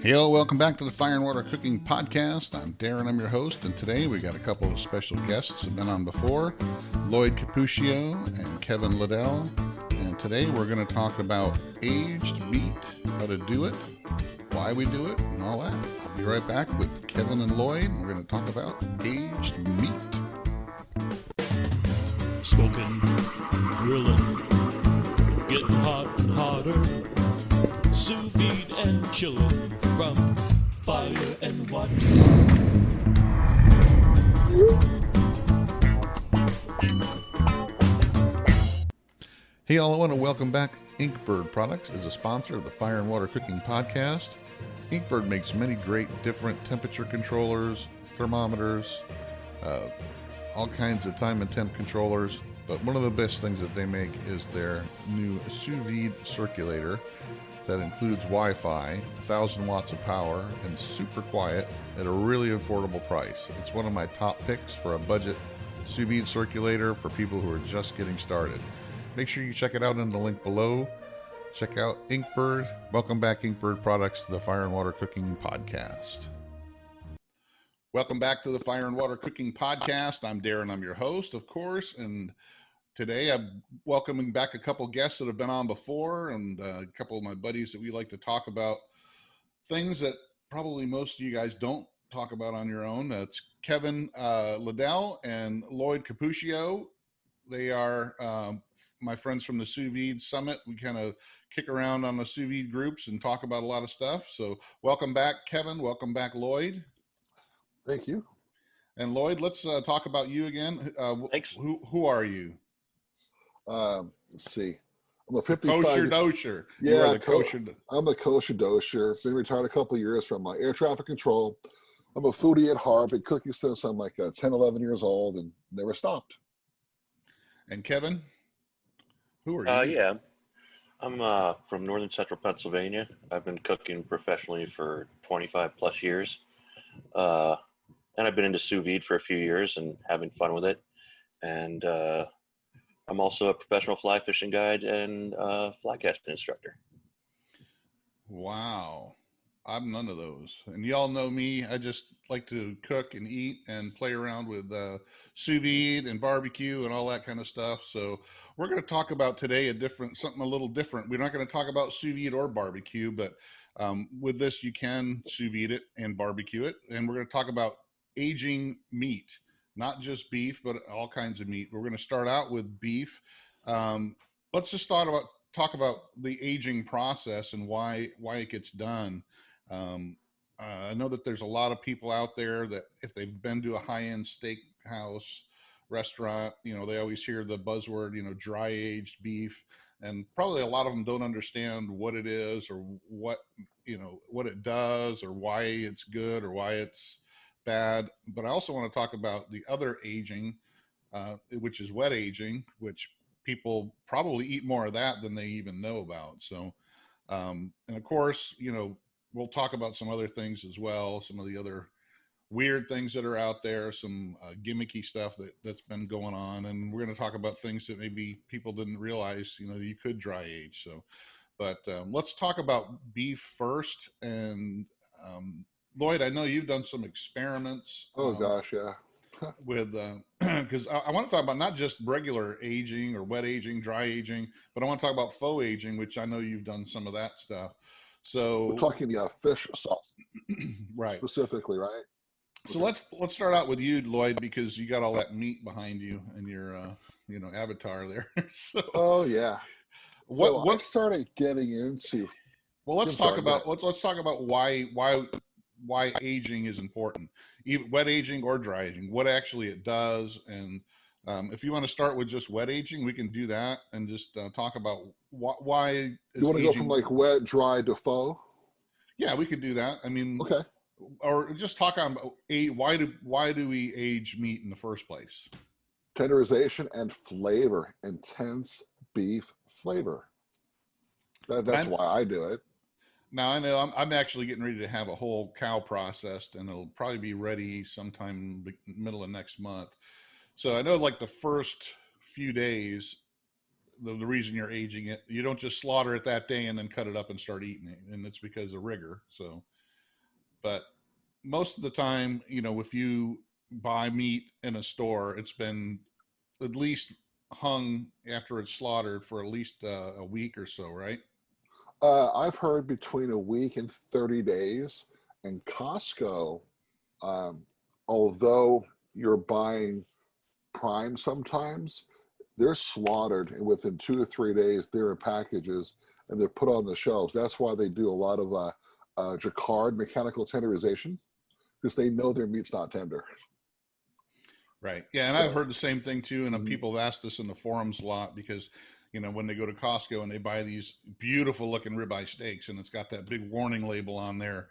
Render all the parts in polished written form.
Hello, welcome back to the Fire and Water Cooking Podcast. I'm Darren, I'm your host, and today we got a couple of special guests who have been on before, Lloyd Cupiccia and Kevin Liddell. And today we're going to talk about aged meat, how to do it, why we do it, and all that. I'll be right back with Kevin and Lloyd, and we're going to talk about aged meat. Smoking, grilling, getting hot and hotter, sous vide and chilling from fire and water. Hey all, I want to welcome back Inkbird Products as a sponsor of the Fire and Water Cooking Podcast. Inkbird makes many great different temperature controllers, thermometers, all kinds of time and temp controllers, but one of the best things that they make is their new sous vide circulator that includes Wi-Fi, 1,000 watts of power, and super quiet at a really affordable price. It's one of my top picks for a budget sous vide circulator for people who are just getting started. Make sure you check it out in the link below. Check out Inkbird. Welcome back, Inkbird Products, to the Fire and Water Cooking Podcast. Welcome back to the Fire and Water Cooking Podcast. I'm Darren, I'm your host, of course, and today I'm welcoming back a couple guests that have been on before and a couple of my buddies that we like to talk about things that probably most of you guys don't talk about on your own. It's Kevin Liddell and Lloyd Cupiccia. They are my friends from the Sous Vide Summit. We kind of kick around on the sous vide groups and talk about a lot of stuff. So welcome back, Kevin. Welcome back, Lloyd. Thank you. And Lloyd, let's talk about you again. Thanks. Who are you? Let's see. I'm a 55. Kosher dosher. Yeah, I'm a kosher dosher. Been retired a couple of years from my air traffic control. I'm a foodie at heart. Been cooking since I'm like 10, 11 years old and never stopped. And Kevin, who are you? Yeah, I'm from northern central Pennsylvania. I've been cooking professionally for 25 plus years. And I've been into sous vide for a few years and having fun with it. And I'm also a professional fly fishing guide and fly casting instructor. Wow. I'm none of those. And y'all know me. I just like to cook and eat and play around with sous vide and barbecue and all that kind of stuff. So we're going to talk about today something a little different. We're not going to talk about sous vide or barbecue, but with this, you can sous vide it and barbecue it. And we're going to talk about aging meat, not just beef, but all kinds of meat. We're going to start out with beef. Let's just talk about the aging process and why it gets done. I know that there's a lot of people out there that if they've been to a high-end steakhouse restaurant, they always hear the buzzword, dry aged beef, and probably a lot of them don't understand what it is or what it does or why it's good or why it's bad. But I also want to talk about the other aging, which is wet aging, which people probably eat more of that than they even know about. So, and of course, we'll talk about some other things as well, some of the other weird things that are out there, some gimmicky stuff that's been going on. And we're going to talk about things that maybe people didn't realize, you could dry age. So, but let's talk about beef first. And Lloyd, I know you've done some experiments. Oh gosh, yeah. with because I want to talk about not just regular aging or wet aging, dry aging, but I want to talk about faux aging, which I know you've done some of that stuff. So we're talking the fish sauce, right? Specifically, right? So let's start out with you, Lloyd, because you got all that meat behind you and your avatar there. So, oh yeah. What I started getting into? Well, let's talk about why aging is important, even wet aging or dry aging, what actually it does. And if you want to start with just wet aging, we can do that and just talk about why. You want to go from like wet, dry to faux? Yeah, we could do that. I mean, okay. Or just talk about why do we age meat in the first place? Tenderization and flavor, intense beef flavor. That's why I do it. Now, I know I'm actually getting ready to have a whole cow processed, and it'll probably be ready sometime middle of next month. So I know like the first few days, the reason you're aging it, you don't just slaughter it that day and then cut it up and start eating it. And it's because of rigor. So but most of the time, if you buy meat in a store, it's been at least hung after it's slaughtered for at least a week or so, right? I've heard between a week and 30 days. And Costco, um, although you're buying prime sometimes, they're slaughtered, and within 2 to 3 days, they're in packages and they're put on the shelves. That's why they do a lot of jacquard mechanical tenderization, because they know their meat's not tender. Right. Yeah, and I've So, heard the same thing too. And mhm. people have asked this in the forums a lot because, when they go to Costco and they buy these beautiful looking ribeye steaks and it's got that big warning label on there,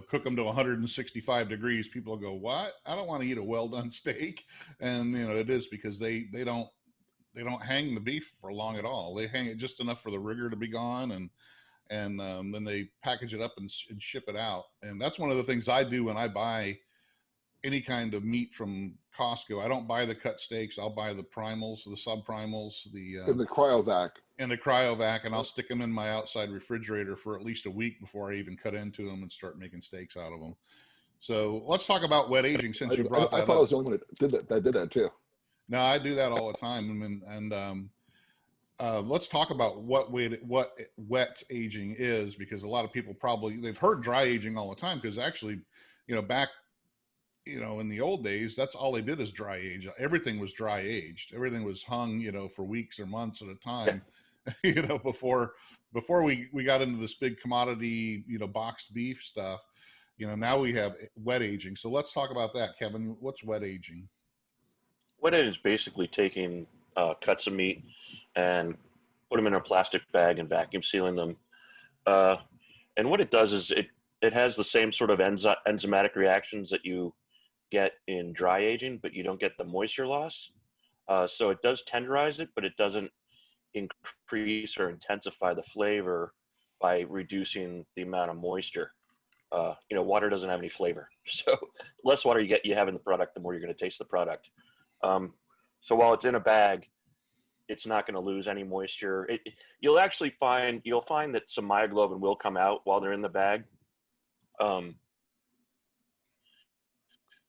cook them to 165 degrees. People go, "What? I don't want to eat a well done steak." And it is because they don't hang the beef for long at all. They hang it just enough for the rigor to be gone, and then they package it up and ship it out. And that's one of the things I do when I buy any kind of meat from Costco. I don't buy the cut steaks. I'll buy the primals, the subprimals, In the cryovac. and the cryovac, and I'll stick them in my outside refrigerator for at least a week before I even cut into them and start making steaks out of them. So let's talk about wet aging since you brought I that thought I up. was the only one that did that too. Now I do that all the time, and let's talk about what wet aging is, because a lot of people probably they've heard dry aging all the time, because actually, back in the old days, that's all they did is dry age. Everything was dry aged. Everything was hung, for weeks or months at a Yeah. time, before we got into this big commodity, boxed beef stuff. Now we have wet aging. So let's talk about that, Kevin. What's wet aging? What it is basically taking cuts of meat and put them in a plastic bag and vacuum sealing them. Uh, and what it does is it has the same sort of enzymatic reactions that you get in dry aging, but you don't get the moisture loss. So it does tenderize it, but it doesn't increase or intensify the flavor by reducing the amount of moisture. Water doesn't have any flavor, so less water you have in the product, the more you're going to taste the product. Um, so while it's in a bag, it's not going to lose any moisture. You'll find that some myoglobin will come out while they're in the bag, um,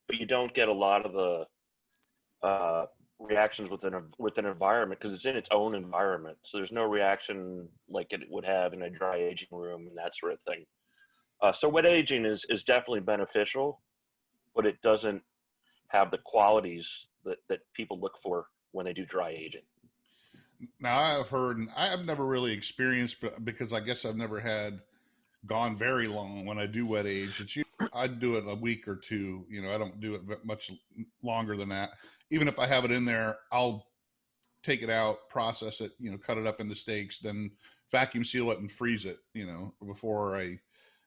but you don't get a lot of the reactions with an environment, because it's in its own environment. So there's no reaction like it would have in a dry aging room and that sort of thing. So wet aging is definitely beneficial, but it doesn't have the qualities that people look for when they do dry aging. Now I've heard, and I've never really experienced, but because I guess I've never had gone very long when I do wet age. I do it a week or two. I don't do it much longer than that. Even if I have it in there, I'll take it out, process it, cut it up into steaks, then vacuum seal it and freeze it, before I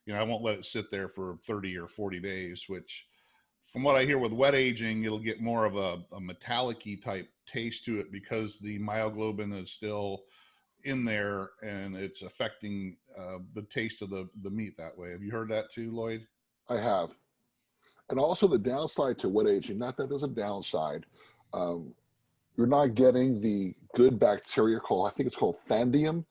won't let it sit there for 30 or 40 days, which from what I hear with wet aging, it'll get more of a metallic-y type taste to it because the myoglobin is still in there and it's affecting the taste of the meat that way. Have you heard that too, Lloyd? I have. And also the downside to wet aging, not that there's a downside, um, you're not getting the good bacteria called, I think it's called thandium,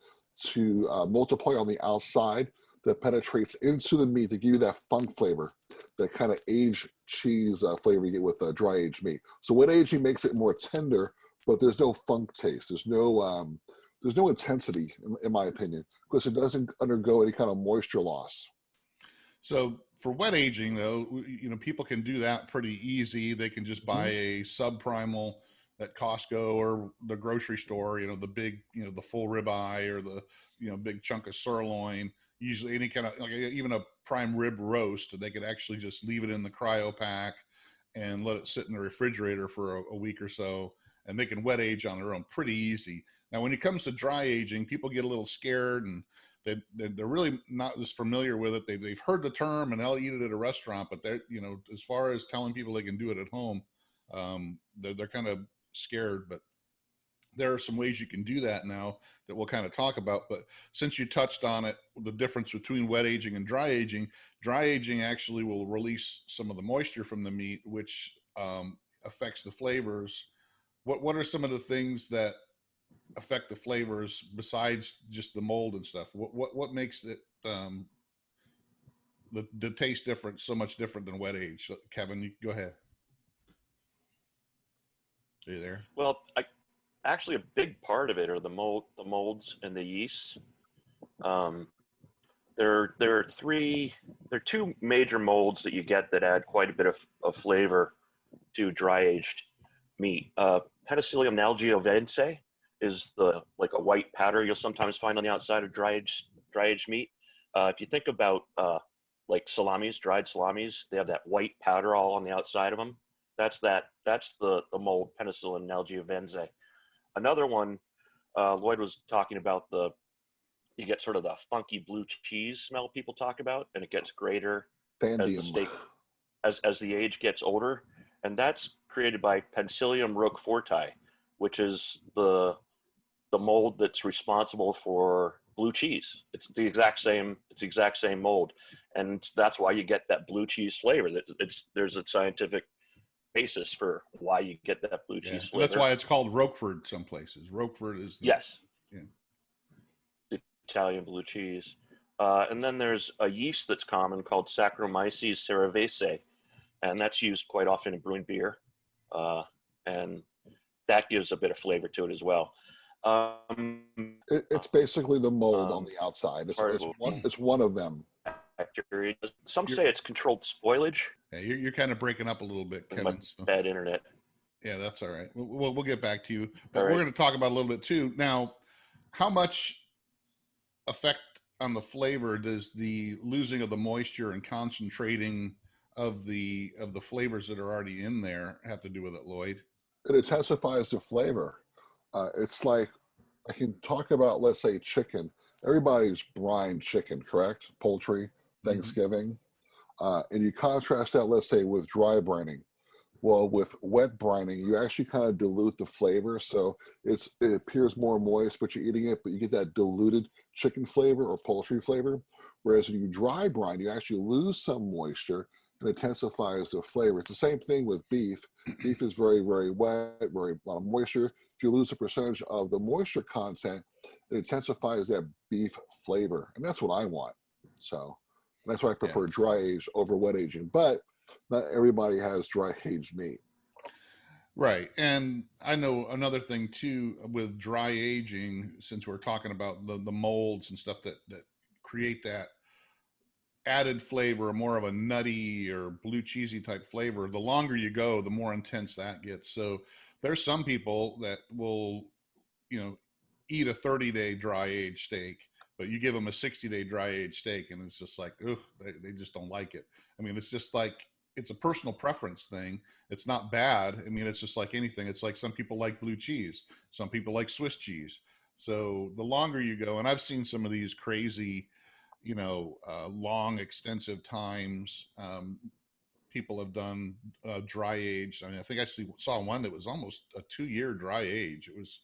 to multiply on the outside that penetrates into the meat to give you that funk flavor, that kind of aged cheese flavor you get with dry aged meat. So wet aging makes it more tender, but there's no funk taste. There's no intensity, in my opinion, because it doesn't undergo any kind of moisture loss. So for wet aging, though, people can do that pretty easy. They can just buy Mhm. a subprimal at Costco or the grocery store. The big, the full ribeye or the big chunk of sirloin. Usually, any kind of like even a prime rib roast, they could actually just leave it in the cryo pack and let it sit in the refrigerator for a week or so, and they can wet age on their own pretty easy. Now, when it comes to dry aging, people get a little scared and they're really not as familiar with it. They've heard the term and they'll eat it at a restaurant, but they're, as far as telling people they can do it at home, they're kind of scared. But there are some ways you can do that now that we'll kind of talk about. But since you touched on it, the difference between wet aging and dry aging actually will release some of the moisture from the meat, which affects the flavors. What are some of the things that affect the flavors besides just the mold and stuff? What makes it the taste different, so much different than wet age. So, Kevin, you go ahead. Are you there? Well, actually a big part of it are the molds and the yeasts. Um, there are two major molds that you get that add quite a bit of flavor to dry aged meat. Penicillium nalgeovense is like a white powder you'll sometimes find on the outside of dry aged meat. If you think about like salamis, dried salamis, they have that white powder all on the outside of them. That's the mold Penicillium nalgeovense. Another one, Lloyd was talking about you get sort of the funky blue cheese smell people talk about, and it gets greater as the Thandium. steak as the age gets older, and that's created by Penicillium roqueforti, which is the mold that's responsible for blue cheese. It's the exact same mold, and that's why you get that blue cheese flavor. There's a scientific basis for why you get that blue Yeah, cheese and that's flavor. why it's called Roquefort some places. Roquefort is the Yes, yeah. Italian blue cheese. And then there's a yeast that's common called Saccharomyces cerevisiae, and that's used quite often in brewing beer, and that gives a bit of flavor to it as well. It's basically the mold on Um, the outside. part of It's one of them. bacteria. Some You're, say it's controlled spoilage. yeah, you're kind of breaking up a little bit, My Kevin. So. bad internet. Yeah, that's all right. We'll get back to you, but All we're right. going to talk about a little bit too. Now, how much effect on the flavor does the losing of the moisture and concentrating of the flavors that are already in there have to do with it, Lloyd? It intensifies the flavor. It's like I can talk about, let's say, chicken. Everybody's brine chicken, correct? Poultry, Thanksgiving. And you contrast that, let's say, with dry brining. Well, with wet brining, you actually kind of dilute the flavor. So it appears more moist, but you're eating it, but you get that diluted chicken flavor or poultry flavor. Whereas when you dry brine, you actually lose some moisture and intensifies the flavor. It's the same thing with beef. Beef is very, very wet, very a lot of moisture. If you lose a percentage of the moisture content, it intensifies that beef flavor. And that's what I want. So that's why I prefer dry age over wet aging. But not everybody has dry aged meat. Right. And I know another thing too with dry aging, since we're talking about the molds and stuff that create that added flavor, more of a nutty or blue cheesy type flavor, the longer you go, the more intense that gets. So there's some people that will, eat a 30-day dry age steak, but you give them a 60-day dry age steak and it's just like, ugh, they just don't like it. I mean, it's just like, it's a personal preference thing. It's not bad. I mean, it's just like anything. It's like some people like blue cheese. Some people like Swiss cheese. So the longer you go, and I've seen some of these crazy, long, extensive times. People have done dry age. I mean, I think I saw one that was almost a 2-year dry age. It was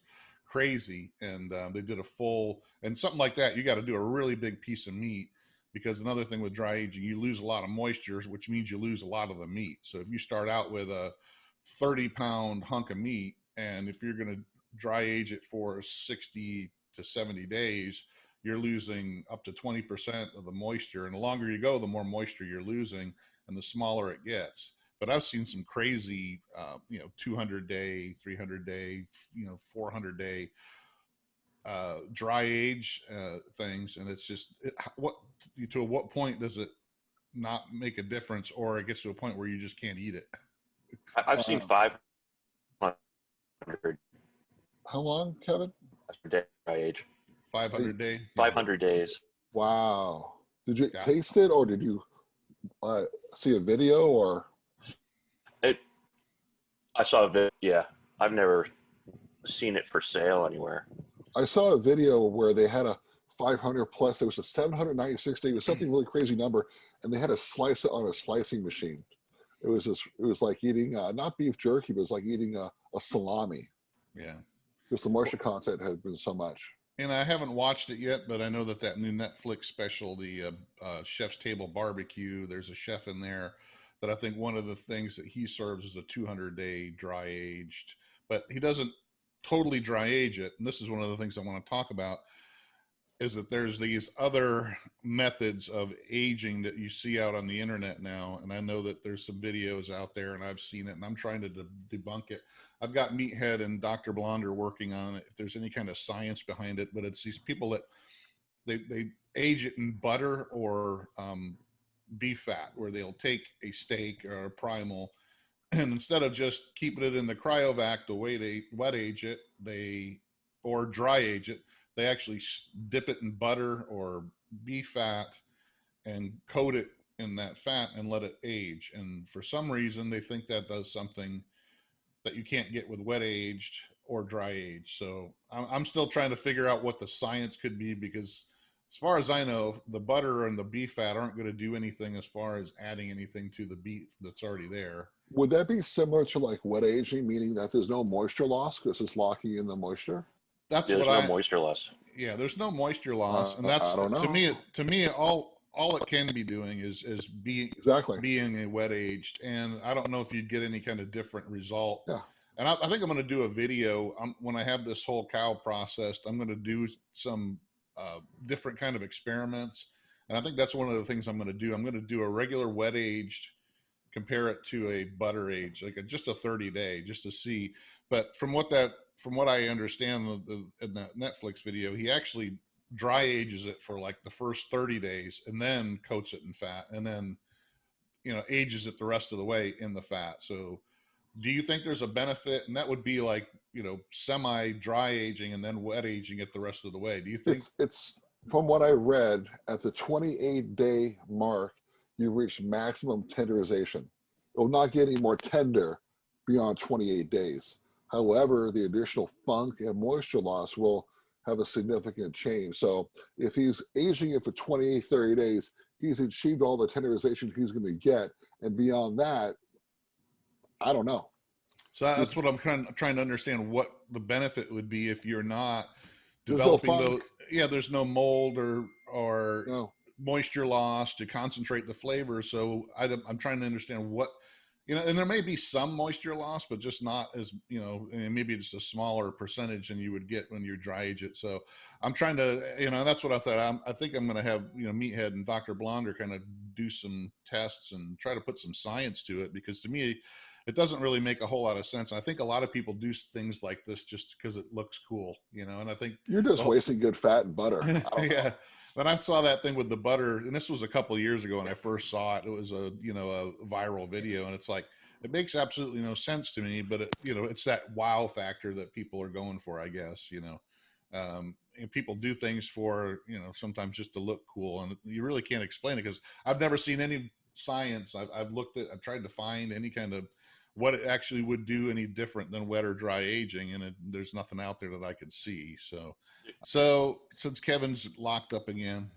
crazy. And they did a full, and something like that, you got to do a really big piece of meat, because another thing with dry aging, you lose a lot of moisture, which means you lose a lot of the meat. So if you start out with a 30-pound hunk of meat, and if you're going to dry age it for 60 to 70 days, you're losing up to 20% of the moisture. And the longer you go, the more moisture you're losing and the smaller it gets. But I've seen some crazy, 200-day, 300-day, 400-day dry age things. And it's just, to what point does it not make a difference, or it gets to a point where you just can't eat it? I've seen 500 How long, Kevin? day dry age. 500 day? 500 days. Wow. Did you taste it, or did you see a video, or? I saw a video. Yeah, I've never seen it for sale anywhere. I saw a video where they had a 500 plus. There was a 796 day. It was something really crazy number, and they had to slice it on a slicing machine. It was like eating not beef jerky, but it was like eating a salami. Yeah. Because the moisture content had been so much. And I haven't watched it yet, but I know that new Netflix special, the Chef's Table Barbecue, there's a chef in there that I think one of the things that he serves is a 200-day dry aged, but he doesn't totally dry age it. And this is one of the things I want to talk about. is that there's these other methods of aging that you see out on the internet now. And I know that there's some videos out there and I've seen it and I'm trying to debunk it. I've got Meathead and Dr. Blonder working on it, if there's any kind of science behind it, but it's these people that they age it in butter or beef fat, where they'll take a steak or a primal, and instead of just keeping it in the cryovac the way they wet age it, or dry age it, they actually dip it in butter or beef fat and coat it in that fat and let it age. And for some reason, they think that does something that you can't get with wet aged or dry aged. So I'm still trying to figure out what the science could be, because as far as I know, the butter and the beef fat aren't going to do anything as far as adding anything to the beef that's already there. Would that be similar to like wet aging, meaning that there's no moisture loss because it's locking in the moisture? That's There's what no moisture loss. Yeah, there's no moisture loss, and that's I don't know. to me all it can be doing is being a wet aged, and I don't know if you'd get any kind of different result. Yeah. And I think I'm going to do a video when I have this whole cow processed. I'm going to do some different kind of experiments, and I think that's one of the things I'm going to do. I'm going to do a regular wet aged, compare it to a butter age, like just a 30-day, just to see. But from what I understand in that Netflix video, he actually dry ages it for like the first 30 days and then coats it in fat and then, ages it the rest of the way in the fat. So do you think there's a benefit? And that would be like, semi dry aging and then wet aging it the rest of the way. Do you think it's from what I read, at the 28-day mark, you reach maximum tenderization. It will not get any more tender beyond 28 days. However, the additional funk and moisture loss will have a significant change. So if he's aging it for 28, 30 days, he's achieved all the tenderization he's going to get. And beyond that, I don't know. So that's what I'm trying to understand, what the benefit would be if you're not developing those. Yeah, there's no mold or no moisture loss to concentrate the flavor. So I'm trying to understand what, and there may be some moisture loss, but just not as, and maybe it's a smaller percentage than you would get when you dry age it. So I'm trying to, that's what I thought. I think I'm going to have, Meathead and Dr. Blonder kind of do some tests and try to put some science to it, because to me, it doesn't really make a whole lot of sense. And I think a lot of people do things like this just because it looks cool, and I think you're just wasting good fat and butter. Yeah. When I saw that thing with the butter, and this was a couple of years ago when I first saw it, it was a viral video, and it's like, it makes absolutely no sense to me, but it's that wow factor that people are going for, I guess, and people do things for, sometimes just to look cool, and you really can't explain it because I've never seen any science. I've tried to find any kind of what it actually would do any different than wet or dry aging, and there's nothing out there that I could see. So since Kevin's locked up again,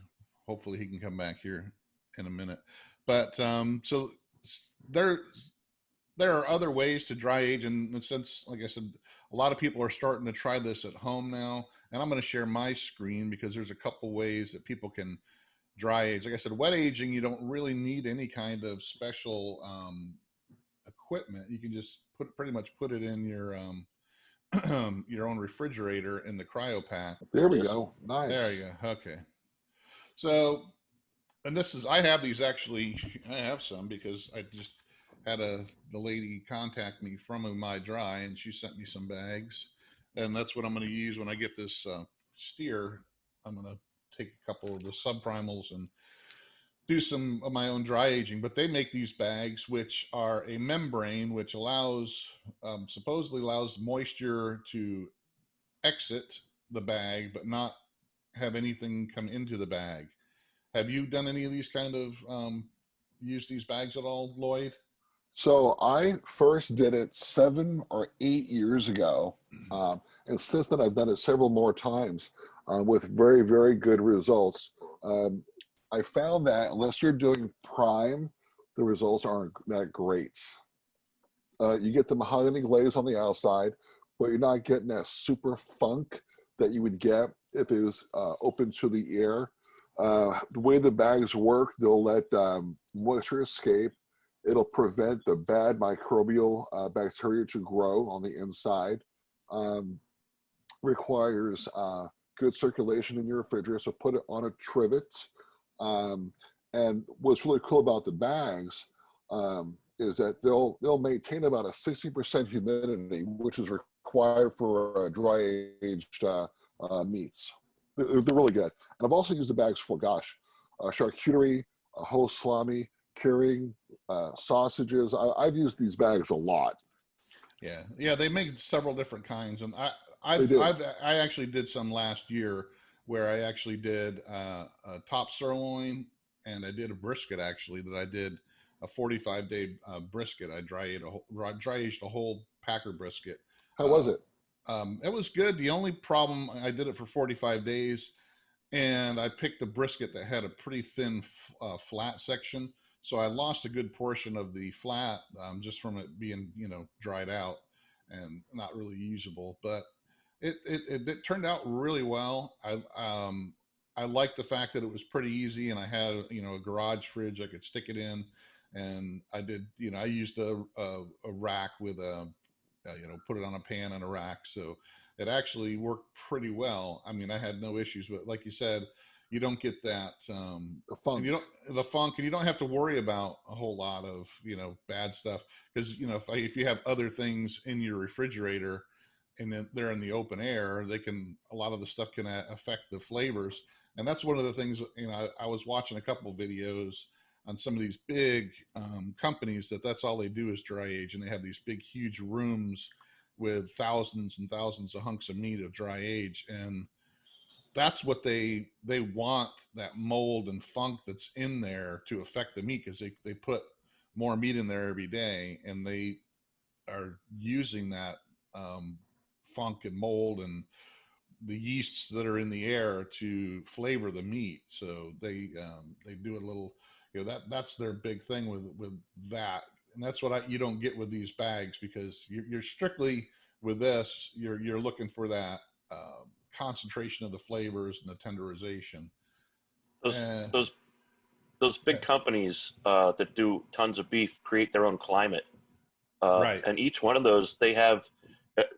hopefully he can come back here in a minute. But so there are other ways to dry age, and since, like I said, a lot of people are starting to try this at home now, and I'm going to share my screen because there's a couple ways that people can dry age. Like I said, wet aging, you don't really need any kind of special equipment. You can just pretty much put it in your your own refrigerator in the cryo pack. There we go. Nice. There you go. Okay. So, and I have these actually. I have some because I just had the lady contact me from My Dry, and she sent me some bags, and that's what I'm going to use when I get this steer. I'm going to take a couple of the subprimals and do some of my own dry aging. But they make these bags, which are a membrane, which supposedly allows moisture to exit the bag, but not have anything come into the bag. Have you done any of these kind of use these bags at all, Lloyd? So I first did it 7 or 8 years ago, and since then I've done it several more times with very, very good results. I found that unless you're doing prime, the results aren't that great. You get the mahogany glaze on the outside, but you're not getting that super funk that you would get if it was open to the air. The way the bags work, they'll let moisture escape. It'll prevent the bad microbial bacteria to grow on the inside. Requires good circulation in your refrigerator. So put it on a trivet. And what's really cool about the bags is that they'll maintain about a 60% humidity, which is required for dry aged meats. They're really good. And I've also used the bags for, charcuterie, whole salami, curing, sausages. I've used these bags a lot. Yeah, they make several different kinds, and I actually did some last year where I actually did a top sirloin, and I did a brisket actually that I did a 45-day brisket. I dry aged a whole packer brisket. How was Uh, it? it was good. The only problem, I did it for 45 days, and I picked a brisket that had a pretty thin flat section. So I lost a good portion of the flat just from it being, dried out and not really usable. But it turned out really well. I liked the fact that it was pretty easy, and I had a garage fridge I could stick it in, and I used a rack with put it on a pan and a rack, so it actually worked pretty well. I mean, I had no issues with, like you said, you don't get that The and funk. the funk, and you don't have to worry about a whole lot of bad stuff, because if you have other things in your refrigerator and then they're in the open air, a lot of the stuff can affect the flavors. And that's one of the things, I was watching a couple of videos on some of these big companies that's all they do is dry age, and they have these big huge rooms with thousands and thousands of hunks of meat of dry age, and that's what they want, that mold and funk that's in there to affect the meat, because they put more meat in there every day, and they are using that funk and mold and the yeasts that are in the air to flavor the meat. So they do a little, that's their big thing with that, and that's what you don't get with these bags, because you're strictly with this. You're looking for that concentration of the flavors and the tenderization. Those Uh, those those big companies that do tons of beef create their own climate, right. and each one of those, they have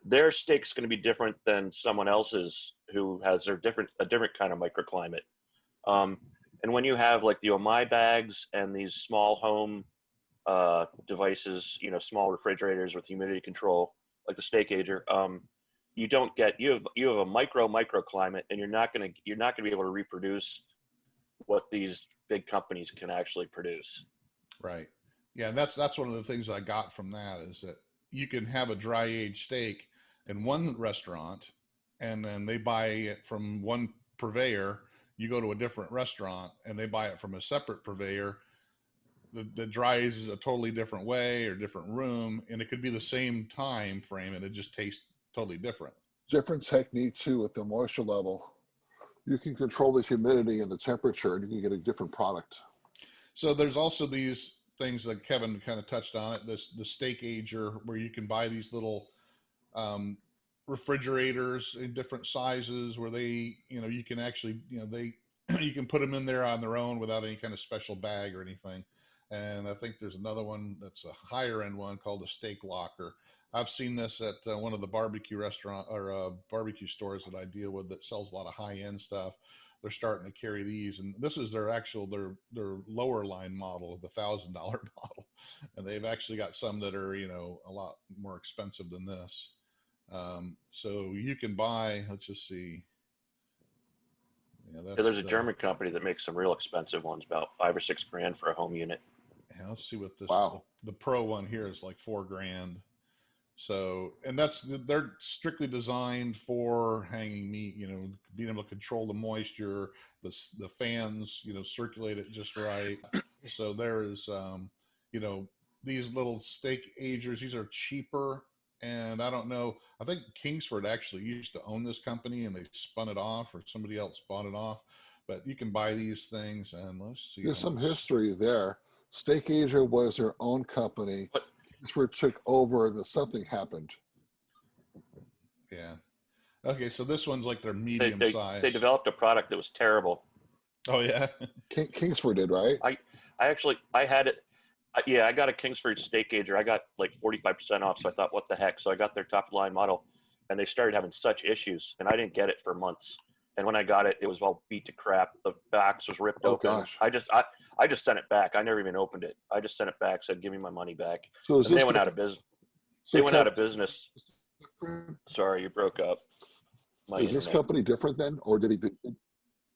their steak's going to be different than someone else's who has a different kind of microclimate. Um, and when you have like the Omai bags and these small home devices, small refrigerators with humidity control, like the steak ager, you have a microclimate, and you're not gonna be able to reproduce what these big companies can actually produce. Right. Yeah, and that's one of the things I got from that, is that you can have a dry aged steak in one restaurant, and then they buy it from one purveyor. You go to a different restaurant and they buy it from a separate purveyor that dries a totally different way or different room, and it could be the same time frame and it just tastes totally different. Different technique too with the moisture level. You can control the humidity and the temperature, and you can get a different product. So there's also these things that Kevin kind of touched on it. The steak ager, where you can buy these little um, refrigerators in different sizes, where you can actually, you can put them in there on their own without any kind of special bag or anything. And I think there's another one that's a higher end one called a steak locker. I've seen this at one of the barbecue restaurant or barbecue stores that I deal with that sells a lot of high end stuff. They're starting to carry these, and this is their lower line model, the $1,000 model, and they've actually got some that are a lot more expensive than this. So you can buy. Let's just see. Yeah, Yeah, that's there's a German company that makes some real expensive ones, about 5 or 6 grand for a home unit. yeah, let's see what this Wow. the pro one here is, like 4 grand. So, and they're strictly designed for hanging meat, being able to control the moisture, the fans, circulate it just right. So there is, you know, these little steak agers, these are cheaper. And I don't know, I think Kingsford actually used to own this company and they spun it off, or somebody else bought it off. But you can buy these things, and let's see There's how some much. history there. Steak Asia was their own company. But Kingsford took over, and then something happened. Yeah. Okay, so this one's like their they, medium they, they size. developed a product that was terrible. Oh yeah. Kingsford did, right? I had it. Yeah, I got a Kingsford steak ager. I got like 45% off, so I thought, what the heck? So I got their top line model, and they started having such issues, and I didn't get it for months. And when I got it, it was all beat to crap. The box was ripped Oh open. gosh. I just sent it back. I never even opened it. I just sent it back, said, give me my money back. So is And they this went out of different? business. So They went out of business. different? Sorry, you broke up. My Is this internet. company different then, or did he?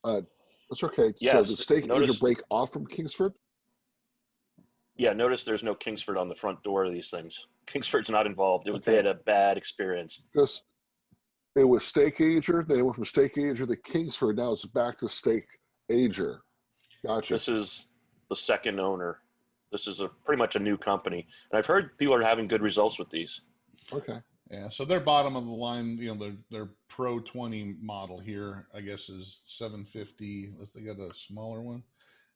That's okay. So Yes. did Steak Notice, Agent break off from Kingsford? yeah, notice there's no Kingsford on the front door of these things. Kingsford's not involved. They Okay, had a bad experience. because it was Steak Ager, then it went from Steak Ager to Kingsford. Now it's back to Steak Ager. Gotcha. This is the second owner. This is pretty much a new company. And I've heard people are having good results with these. Okay. Yeah, so their bottom of the line, their Pro 20 model here, I guess, is 750. They got a smaller one.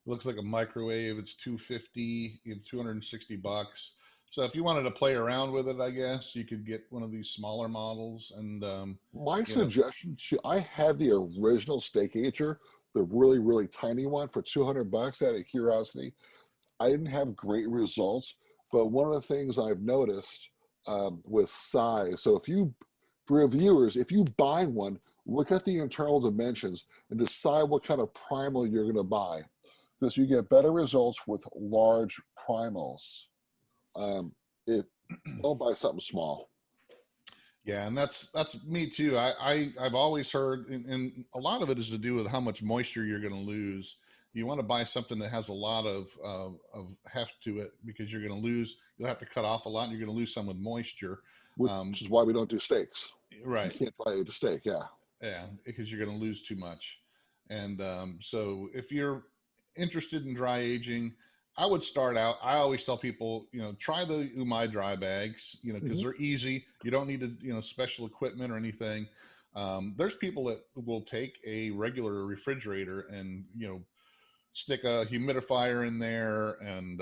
It looks like a microwave. It's 250, $260. So if you wanted to play around with it, I guess you could get one of these smaller models. And My you know, suggestion to I had the original Steak Ager, the really, really tiny one for $200 out of curiosity. I didn't have great results, but one of the things I've noticed with size. So for your viewers, if you buy one, look at the internal dimensions and decide what kind of primal you're going to buy, because you get better results with large primals. If don't buy something small. yeah, and that's me too. I've always heard, and a lot of it is to do with how much moisture you're going to lose. You want to buy something that has a lot of heft to it, because you'll have to cut off a lot, and you're going to lose some with moisture. Which is why we don't do steaks. You Right. can't dry age a steak, yeah. Yeah, because you're going to lose too much. And so if you're interested in dry aging, I would start out. I always tell people, try the Umai dry bags, because Mhm. they're easy. You don't need special equipment or anything. There's people that will take a regular refrigerator and, stick a humidifier in there and,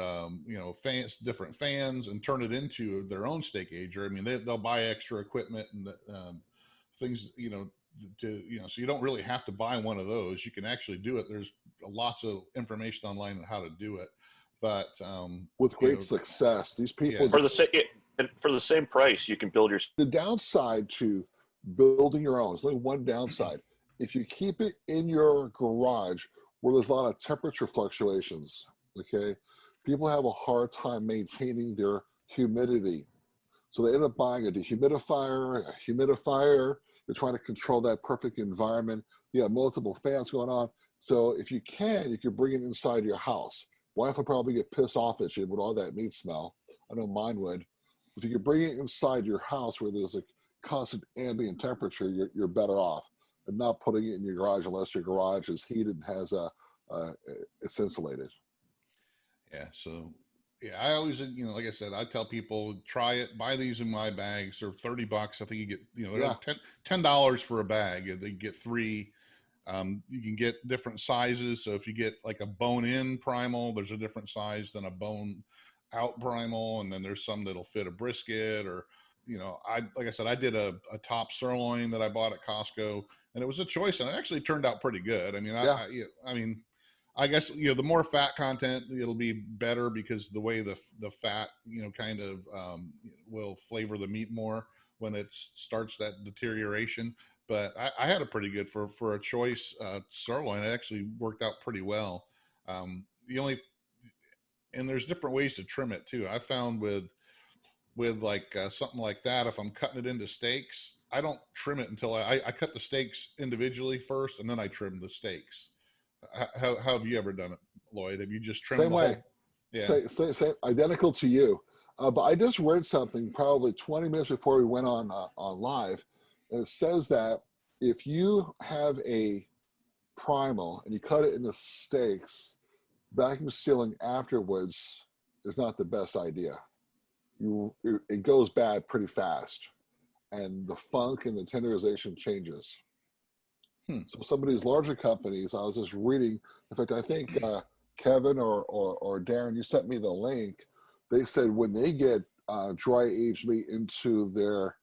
different fans, and turn it into their own steak ager. I mean, they'll buy extra equipment and things, so you don't really have to buy one of those. You can actually do it. There's lots of information online on how to do it, but With great success. These people, yeah. For the same price, you can build your. the downside to building your own, there's only one downside. If you keep it in your garage where there's a lot of temperature fluctuations, okay, people have a hard time maintaining their humidity. So they end up buying a dehumidifier, a humidifier. They're trying to control that perfect environment. You have multiple fans going on. So if you can bring it inside your house. Wife would probably get pissed off at you with all that meat smell. I know mine would. If you could bring it inside your house where there's a constant ambient temperature, you're better off. And not putting it in your garage unless your garage is heated and has it's insulated. Yeah. So yeah, I always, like I said, I tell people, try it, buy these in my bags. They're $30. I think you get, Yeah. $10 for a bag. They get 3. You can get different sizes. So if you get like a bone-in primal, there's a different size than a bone-out primal, and then there's some that'll fit a brisket, or like I said, I did a top sirloin that I bought at Costco, and it was a choice, and it actually turned out pretty good. I mean, I guess the more fat content, it'll be better, because the way the fat kind of will flavor the meat more when it starts that deterioration. But I had a pretty good for a choice sirloin. It actually worked out pretty well. And there's different ways to trim it too. I found with like something like that, if I'm cutting it into steaks, I don't trim it until I cut the steaks individually first, and then I trim the steaks. How have you ever done it, Lloyd? Have you just trimmed Same the way. whole? Yeah. Same, identical to you. But I just read something probably 20 minutes before we went on live, and it says that if you have a primal and you cut it into steaks, vacuum sealing afterwards is not the best idea. It goes bad pretty fast, and the funk and the tenderization changes. So some of these larger companies, I was just reading, in fact, I think Kevin or Darren, you sent me the link. They said when they get dry aged meat into their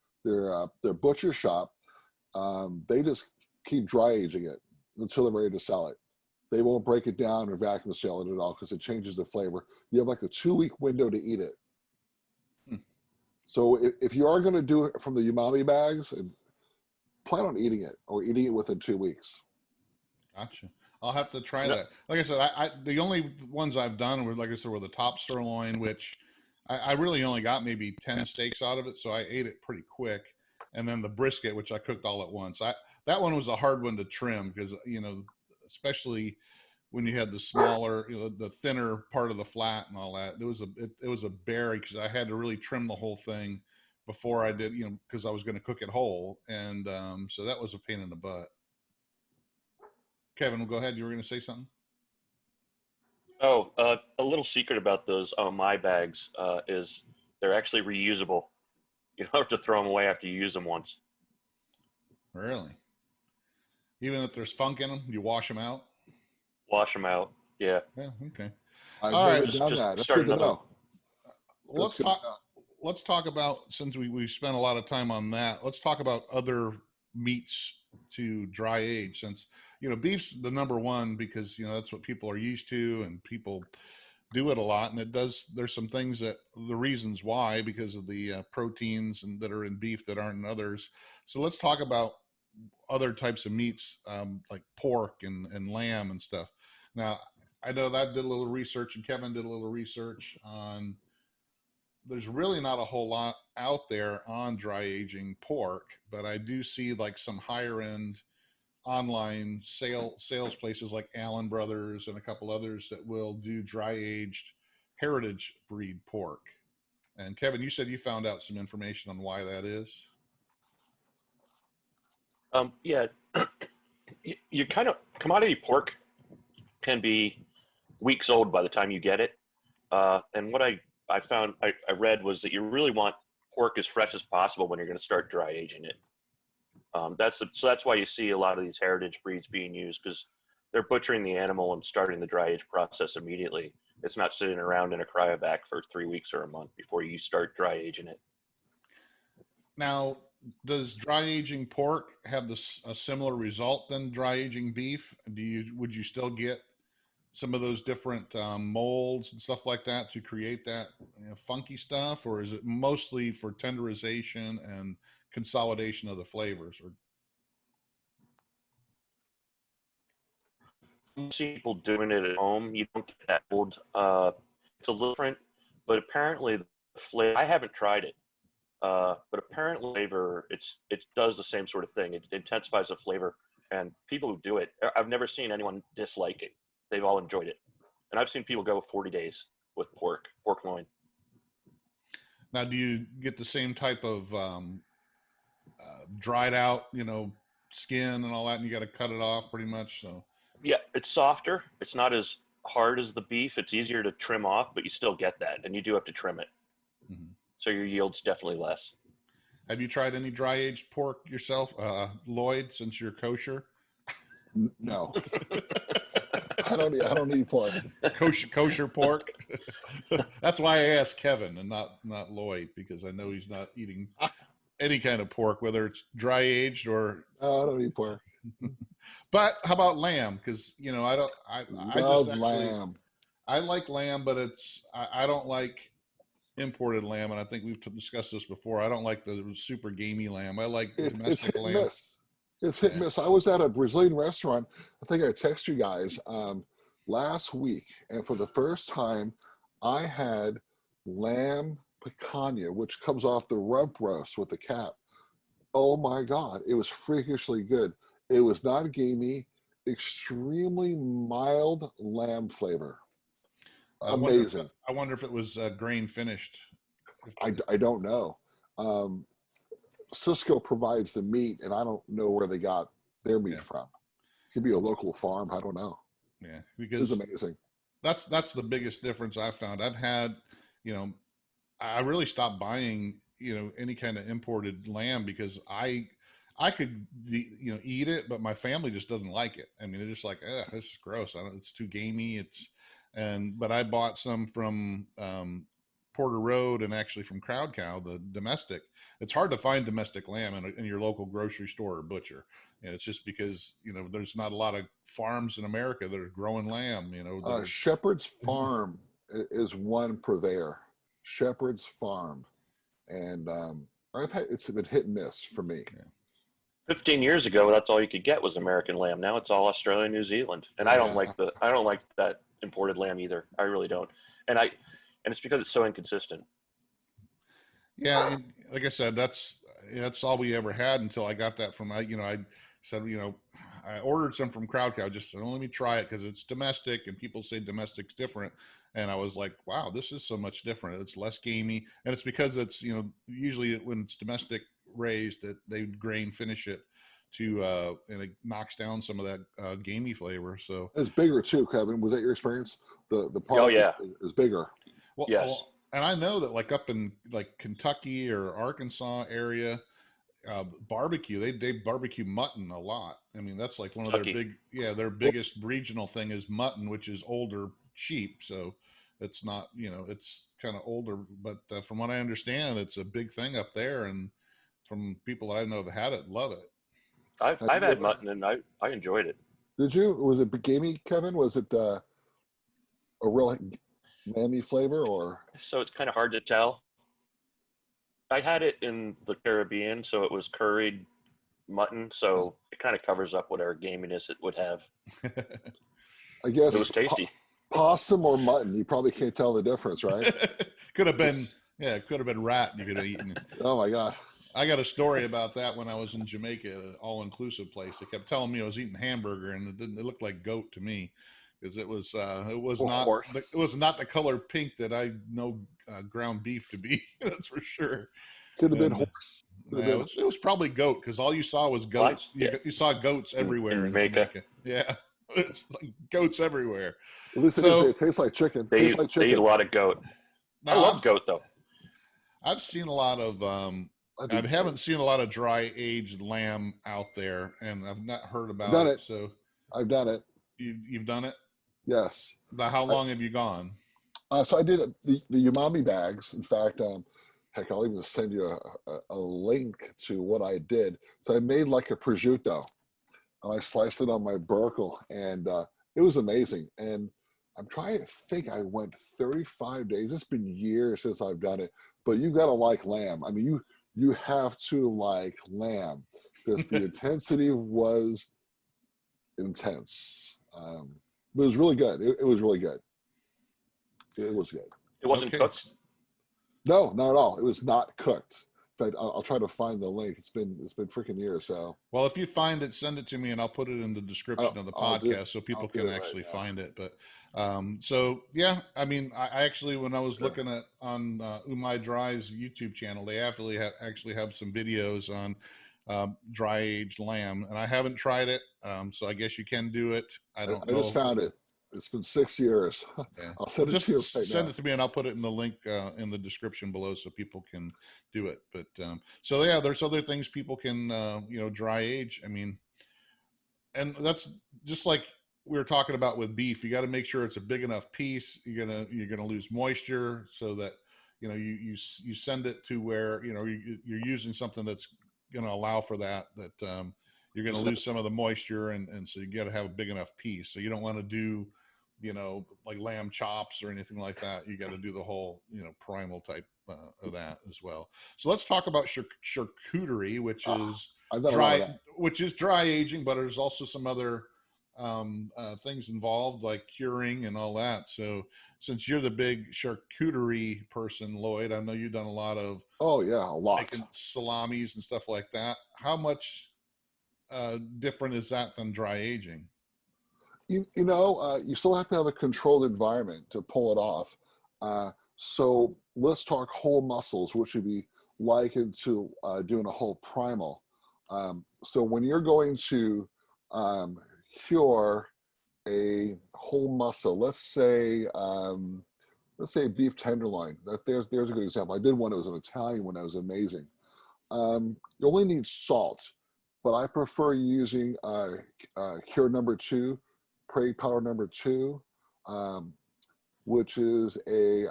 butcher shop, they just keep dry aging it until they're ready to sell it. They won't break it down or vacuum seal it at all, because it changes the flavor. You have like a 2-week window to eat it. So if you are going to do it from the umami bags, and plan on eating it, or eating it within 2 weeks. Gotcha. I'll have to try No, that. Like I said, I the only ones I've done were, like I said, were the top sirloin, which I really only got maybe 10 steaks out of it, so I ate it pretty quick. And then the brisket, which I cooked all at once. That one was a hard one to trim because, especially when you had the smaller, the thinner part of the flat and all that. It was a bear because I had to really trim the whole thing before I did, because I was going to cook it whole, and so that was a pain in the butt. Kevin, go ahead. You were going to say something. oh, a little secret about those my bags is they're actually reusable. You don't have to throw them away after you use them once. Really? Even if there's funk in them, you wash them out. Wash them out. Yeah. Yeah. Okay. I've All right. never Just done just that. That's start good to another. know. Well, That's good to know. let's talk about, since we spent a lot of time on that, let's talk about other meats to dry age, since beef's the number one because that's what people are used to and people do it a lot, and there's some things that the reasons why, because of the proteins and that are in beef that aren't in others. So let's talk about other types of meats, like pork and lamb and stuff. Now, I know that I did a little research and Kevin did a little research on, there's really not a whole lot out there on dry aging pork, but I do see like some higher end online sales places like Allen Brothers and a couple others that will do dry aged heritage breed pork. And Kevin, you said you found out some information on why that is. Yeah, you kind of commodity pork can be weeks old by the time you get it. And what I found I read was that you really want pork as fresh as possible when you're going to start dry aging it. So that's why you see a lot of these heritage breeds being used, because they're butchering the animal and starting the dry age process immediately. It's not sitting around in a cryovac for 3 weeks or a month before you start dry aging it. Now, does dry aging pork have a similar result than dry aging beef? Would you still get some of those different molds and stuff like that to create that funky stuff, or is it mostly for tenderization and consolidation of the flavors? Or You see people doing it at home. You don't get that old. It's a little different, but apparently the flavor. I haven't tried it, but apparently flavor. It does the same sort of thing. It intensifies the flavor, and people who do it, I've never seen anyone dislike it. They've all enjoyed it, and I've seen people go 40 days with pork loin. now, do you get the same type of dried out, skin and all that, and you got to cut it off pretty much? So, Yeah, it's softer. It's not as hard as the beef. It's easier to trim off, but you still get that, and you do have to trim it. mhm. So your yield's definitely less. Have you tried any dry aged pork yourself, Lloyd? Since you're kosher, No, I don't eat pork. kosher pork. That's why I asked Kevin and not Lloyd, because I know he's not eating any kind of pork, whether it's dry aged or. No, I don't eat pork. But how about lamb? Because I don't. I just Love actually lamb. I like lamb, but I don't like imported lamb, and I think we've discussed this before. I don't like the super gamey lamb. I like It's domestic hit and lamb. miss. It's hit and Yeah. miss. I was at a Brazilian restaurant. I think I texted you guys last week, and for the first time, I had lamb picanha, which comes off the rump roast with the cap. Oh my God, it was freakishly good. It was not gamey, extremely mild lamb flavor. I wonder. Amazing. I wonder if it was grain finished. I don't know. Um, Cisco provides the meat, and I don't know where they got their meat Yeah, from. It could be a local farm. I don't know. yeah, It was because amazing. that's the biggest difference I've found. I've had, you know, I really stopped buying, any kind of imported lamb because I could, eat it, but my family just doesn't like it. I mean, they're just like, this is gross. I don't, it's too gamey. But I bought some from Porter Road and actually from Crowd Cow, the domestic. It's hard to find domestic lamb in your local grocery store or butcher. And it's just because, there's not a lot of farms in America that are growing lamb, that are. Shepherd's Farm is one purveyor. Shepherd's Farm, and it's been hit and miss for me. Yeah. 15 years ago, that's all you could get was American lamb. Now it's all Australia, New Zealand, and I don't Yeah. like that imported lamb either. I really don't, and it's because it's so inconsistent. Yeah, and like I said, that's all we ever had until I got that from I said I ordered some from Crowd Cow. Just said, oh, let me try it because it's domestic, and people say domestic's different, and I was like, wow, this is so much different. It's less gamey, and it's because it's usually when it's domestic raised that they grain finish it to and it knocks down some of that gamey flavor. So It's bigger too, Kevin. Was that your experience? The Oh product yeah, is bigger. yes, and I know that like up in like Kentucky or Arkansas area, barbecue they barbecue mutton a lot. I mean that's like one of their Kentucky. their biggest regional thing is mutton, which is older sheep. So it's not it's kind of older, but from what I understand, it's a big thing up there, and from people I know have had it, love it. Have I've you had ever? mutton and I enjoyed it. Did you? Was it gamey, Kevin? Was it a real lamby flavor or? So it's kind of hard to tell. I had it in the Caribbean, so it was curried mutton, so it kind of covers up whatever gaminess it would have. I But it guess was tasty. possum or mutton. You probably can't tell the difference, right? Could have been, yeah, it could have been rat you could have eaten. Oh my God. I got a story about that when I was in Jamaica, an all-inclusive place. They kept telling me I was eating hamburger, and it looked like goat to me because it was Or not horse. it was not the color pink that I know ground beef to be. That's for sure. Could have been And horse. Could have yeah, been. it was probably goat because all you saw was Well, goats. yeah, You saw goats in everywhere in Jamaica, Jamaica. Yeah, it's like goats everywhere. At least they didn't say So it tastes like chicken. they Tastes like they eat a chicken. lot of goat. I now love goat though. I've seen a lot of I I do too. haven't seen a lot of dry aged lamb out there, and I've not heard I've about done it. it. So I've done it. you've done it. Yes. Now, how I, long have you gone? so I did the umami bags. In fact, heck, I'll even send you a link to what I did. So I made like a prosciutto, and I sliced it on my burkle, and it was amazing. And I'm trying to think. I went 35 days. It's been years since I've done it, but you gotta like lamb. I mean, you have to like lamb because the intensity was intense. But it was really good. It was really good. It was good. It wasn't Okay. cooked. No, not at all. It was not cooked. In fact, I'll try to find the link. It's been freaking years. So Well, if you find it, send it to me, and I'll put it in the description of the I'll do. podcast so people I'll do can it right actually now. find it. But so yeah, I mean, I actually when I was looking at on Umai Dry's YouTube channel, they actually have some videos on dry aged lamb, and I haven't tried it. So I guess you can do it. I don't I just know. found it. It's been 6 years. Yeah. I'll Well, send it to just you right send now. it to me, and I'll put it in the link in the description below so people can do it. But so yeah, there's other things people can dry age. I mean, and that's just like we were talking about with beef. You got to make sure it's a big enough piece. You're gonna lose moisture so that you send it to where you're using something that's going to allow for that. You're going to lose some of the moisture, and so you got to have a big enough piece. So you don't want to do like lamb chops or anything like that. You got to do the whole primal type of that as well. So let's talk about charcuterie, which is I've done a lot of dry, that. which is dry aging, but there's also some other things involved like curing and all that. So since you're the big charcuterie person, Lloyd, I know you've done a lot of Oh yeah, a lot. making salamis and stuff like that. How much different is that than dry aging? You still have to have a controlled environment to pull it off. So let's talk whole muscles, which would be likened to doing a whole primal. So when you're going to cure a whole muscle, let's say beef tenderloin. There's a good example. I did one. It was an Italian one. That was amazing. You only need salt, but I prefer using cure number 2, Prey powder number 2, which is a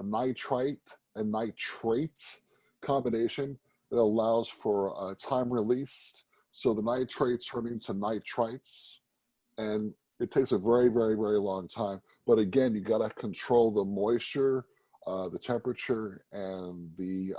nitrite and nitrate combination that allows for time release. So the nitrates turn into nitrites, and it takes a very, very, very long time. But again, you got to control the moisture, the temperature, and the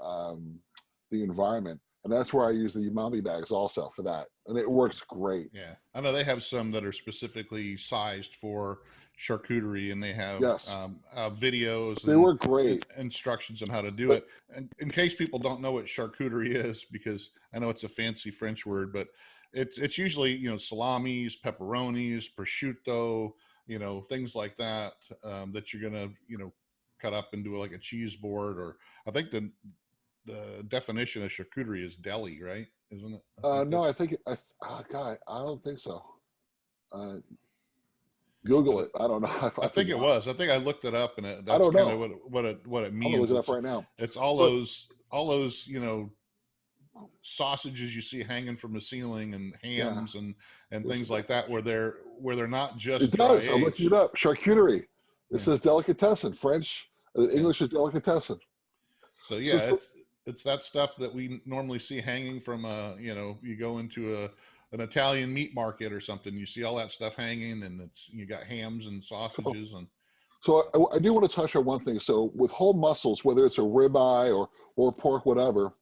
environment. And that's where I use the umami bags also for that. And it works great. Yeah, I know they have some that are specifically sized for charcuterie, and they have Yes, videos they and work great. instructions on how to do But it. And in case people don't know what charcuterie is, because I know it's a fancy French word, but it's usually, you know, salamis, pepperonis, prosciutto, you know, things like that, that you're gonna, you know, cut up into like a cheese board. Or I think the definition of charcuterie is deli, right? Isn't it? I think no, that's I think, oh, God, I don't think so. Uh, but Google it. I don't know. I I think it forgot. was. I think I looked it up, and I that's don't kind of know. what it I'm gonna means. look it up right now. It's But all those, you know, sausages you see hanging from the ceiling, and yeah, hams and there's a things like that, definition. where they're not It just dry does. I'm looking it aged. up. Charcuterie. It Yeah, says delicatessen. French, yeah. English is delicatessen. So So, yeah, it's that stuff that we normally see hanging from a, you know, you go into an Italian meat market or something, you see all that stuff hanging, and it's, you got hams and so, sausages and so I do want to touch on one thing. So with whole muscles, whether it's a ribeye or pork, whatever,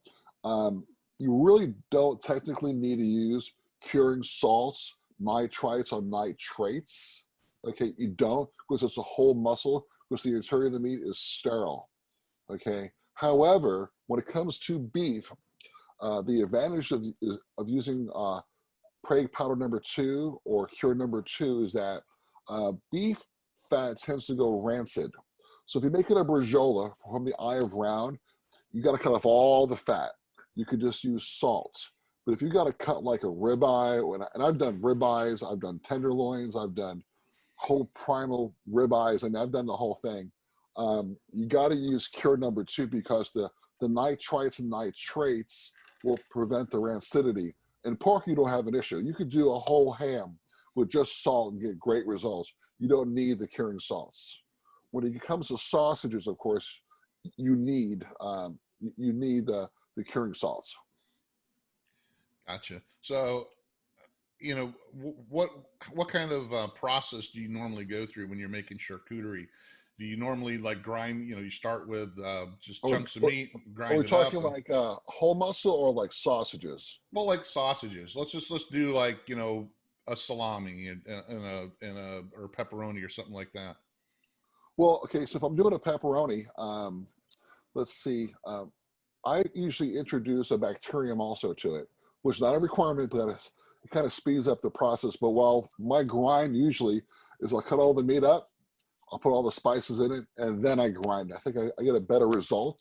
um, you really don't technically need to use curing salts, nitrites, or nitrates. Okay, you don't, because it's a whole muscle, because the interior of the meat is sterile. Okay. However, when it comes to beef, the advantage of using Prague powder number 2 or cure number 2 is that beef fat tends to go rancid. So if you make it a bresaola from the eye of round, you got to cut off all the fat. You could just use salt. But if you got to cut like a ribeye, and I've done ribeyes, I've done tenderloins, I've done whole primal ribeyes, and I've done the whole thing. You got to use cure number 2 because the nitrites and nitrates will prevent the rancidity. In pork, you don't have an issue. You could do a whole ham with just salt and get great results. You don't need the curing salts. When it comes to sausages, of course, you need the curing salts. gotcha. So, you know, what kind of process do you normally go through when you're making charcuterie? Do you normally like grind? You know, you start with just Are we, chunks of meat, are grind we it up, talking and like whole muscle or like sausages? well, like sausages. Let's do like, you know, a salami and a or pepperoni or something like that. Well, okay, so if I'm doing a pepperoni, let's see. I usually introduce a bacterium also to it, which is not a requirement, but it kind of speeds up the process. But while my grind usually is I'll cut all the meat up, I'll put all the spices in it, and then I grind. I think I get a better result.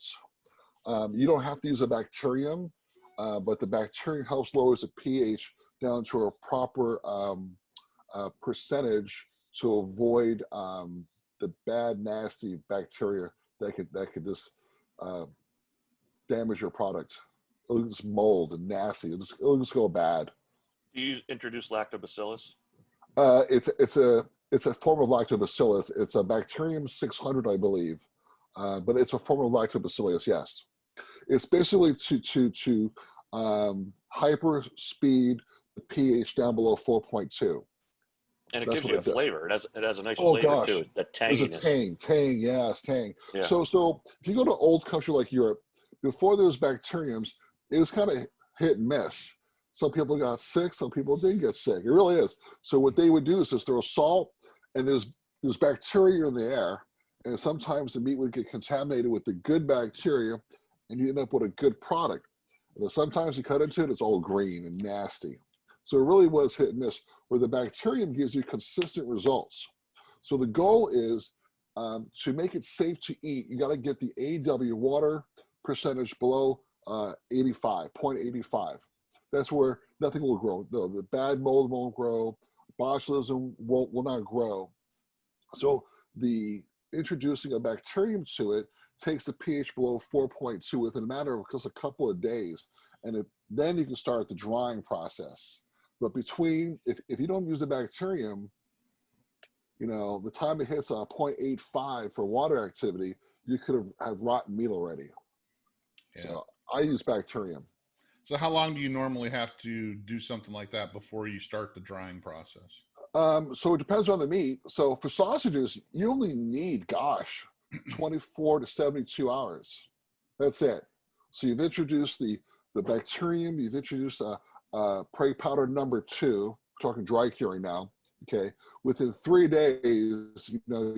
You don't have to use a bacterium, but the bacterium helps lowers the pH down to a proper percentage to avoid the bad, nasty bacteria that could just damage your product. It'll just mold and nasty. It'll just go bad. Do you introduce lactobacillus? It's a form of lactobacillus. It's a bacterium 600, I believe, but it's a form of lactobacillus. Yes, it's basically to hyper speed the pH down below 4.2. And it That's gives what you a it does. flavor. It has a nice Oh flavor gosh, too. The there's a tanginess. tang, yes, tang. Yeah. So if you go to old country like Europe, before there was bacteriums, it was kind of hit and miss. Some people got sick, some people didn't get sick. It really is. So what they would do is just throw salt, and there's bacteria in the air, and sometimes the meat would get contaminated with the good bacteria, and you end up with a good product. And then sometimes you cut into it, it's all green and nasty. So it really was hit and miss, where the bacterium gives you consistent results. So the goal is to make it safe to eat, you got to get the AW water percentage below 85, 0.85. That's where nothing will grow. The bad mold won't grow. Botulism will not grow. So the introducing a bacterium to it takes the pH below 4.2 within a matter of just a couple of days. And then you can start the drying process. But if you don't use the bacterium, you know, the time it hits 0.85 for water activity, you could have rotten meat already. Yeah. So I use bacterium. So how long do you normally have to do something like that before you start the drying process? So it depends on the meat. So for sausages, you only need, 24 to 72 hours. That's it. So you've introduced the the bacterium, you've introduced prey powder number 2, we're talking dry curing now, okay? Within 3 days, you know,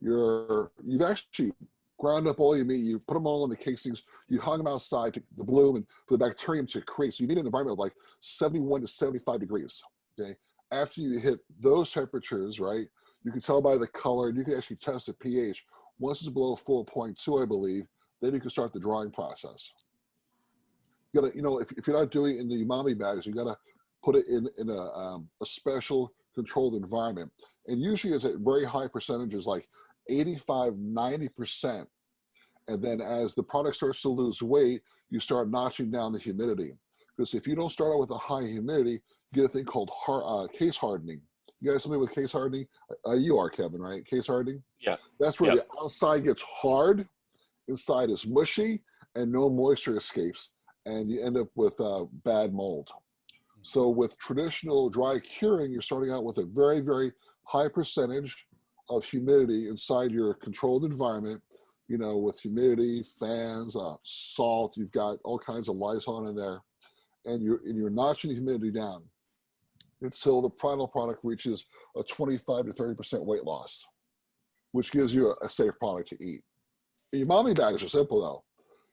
you've actually ground up all your meat, you put them all in the casings, you hung them outside to bloom and for the bacterium to create. So you need an environment of like 71 to 75 degrees, okay? After you hit those temperatures, right, you can tell by the color, and you can actually test the pH. Once it's below 4.2, I believe, then you can start the drying process. You gotta, you know, if you're not doing it in the umami bags, you gotta put it in a special controlled environment. And usually it's at very high percentages, like 85, 90%. And then as the product starts to lose weight, you start notching down the humidity. Because if you don't start out with a high humidity, you get a thing called case hardening. You guys familiar with case hardening? You are, Kevin, right? Case hardening? Yeah. That's where the outside gets hard, inside is mushy, and no moisture escapes, and you end up with bad mold. So with traditional dry curing, you're starting out with a very, very high percentage of humidity inside your controlled environment, you know, with humidity, fans, salt, you've got all kinds of Lysol in there, and you're notching the humidity down until the final product reaches a 25 to 30% weight loss, which gives you a safe product to eat. And your umami bags are simple though.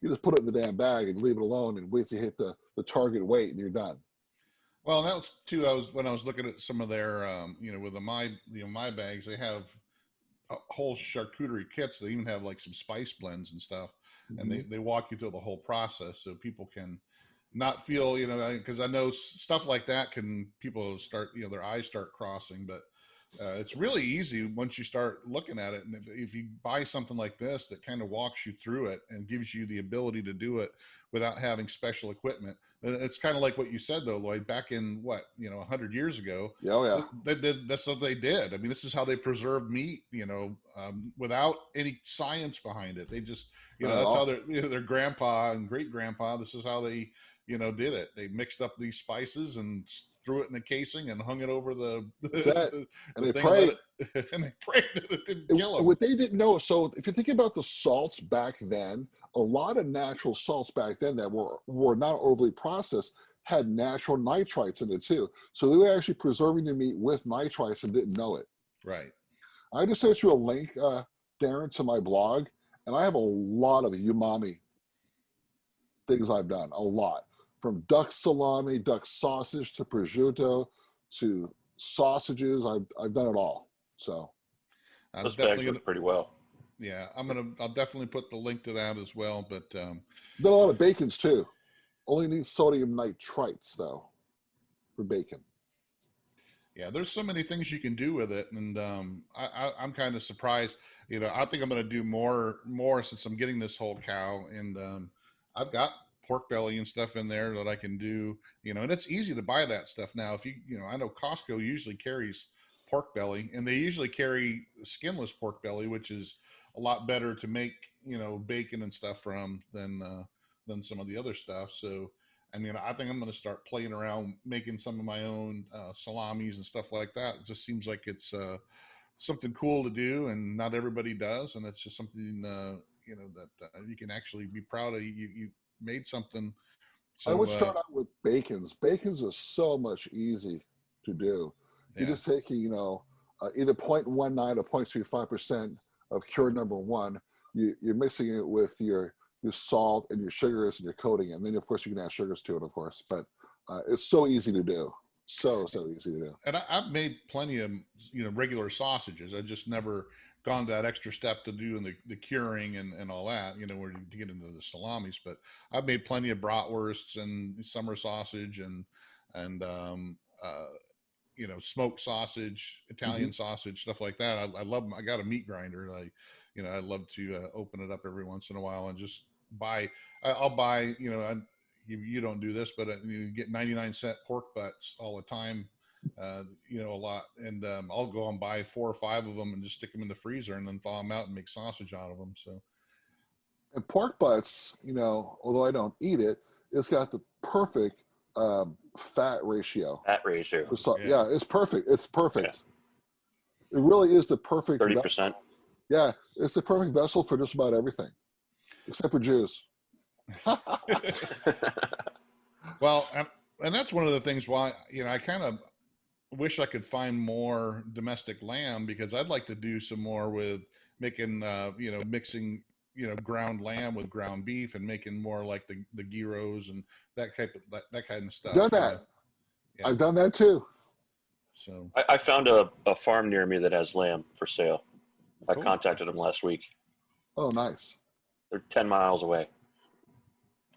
You just put it in the damn bag and leave it alone and wait to hit the target weight and you're done. Well, and that was too. When I was looking at some of their, you know, with my bags, they have a whole charcuterie kits. They even have like some spice blends and stuff, and they walk you through the whole process so people can not feel, you know, because I know stuff like that can people start, you know, their eyes start crossing, but it's really easy once you start looking at it. And if you buy something like this that kind of walks you through it and gives you the ability to do it without having special equipment, it's kind of like what you said though, Lloyd, back in 100 years ago. Oh, yeah. They did, that's what they did. I mean, this is how they preserved meat, you know, without any science behind it. They just, you know, that's how their grandpa and great grandpa, this is how they, you know, did it. They mixed up these spices and threw it in a casing and hung it over the and they prayed. And they prayed that it didn't kill them. What they didn't know, so if you think about the salts back then, a lot of natural salts back then that were not overly processed had natural nitrites in it too. So they were actually preserving the meat with nitrites and didn't know it. Right. I just sent you a link, Darren, to my blog, and I have a lot of umami things I've done, a lot. From duck salami, duck sausage, to prosciutto, to sausages. I've done it all. So those bags work pretty well. Yeah, I'll definitely put the link to that as well. But done a lot of bacons too. Only need sodium nitrites though for bacon. Yeah, there's so many things you can do with it, and I'm kind of surprised. You know, I think I'm going to do more since I'm getting this whole cow, and I've got pork belly and stuff in there that I can do, you know, and it's easy to buy that stuff now. If you know, I know Costco usually carries pork belly, and they usually carry skinless pork belly, which is a lot better to make, you know, bacon and stuff from than some of the other stuff. So, I mean, I think I'm going to start playing around making some of my own salamis and stuff like that. It just seems like it's something cool to do, and not everybody does, and it's just something you know, that you can actually be proud of. You made something. So, I would start out with bacons. Bacons are so much easy to do. You're just taking, you know, either 0.19 or 0.25% of cure number 1. You're mixing it with your salt and your sugars and your coating, and then of course you can add sugars to it, of course. But it's so easy to do. So easy to do. And I've made plenty of, you know, regular sausages. I just never gone to that extra step to do the curing and all that, you know, where to get into the salamis. But I've made plenty of bratwursts and summer sausage and you know, smoked sausage, Italian sausage, stuff like that. I love them. I got a meat grinder. I love to open it up every once in a while and just buy. I'll buy, you know, you don't do this, but you get 99-cent pork butts all the time, you know, a lot. And I'll go and buy 4 or 5 of them and just stick them in the freezer and then thaw them out and make sausage out of them. So, and pork butts, you know, although I don't eat it, it's got the perfect fat ratio. Yeah, it's perfect. It's perfect. Yeah. It really is the perfect 30%. Yeah, it's the perfect vessel for just about everything, except for Jews. Well, and that's one of the things why, I kind of wish I could find more domestic lamb, because I'd like to do some more with making, mixing, ground lamb with ground beef and making more like the gyros and that kind of stuff. Done that. Yeah. I've done that too. So I found a farm near me that has lamb for sale. I cool. contacted them last week. Oh, nice. They're 10 miles away.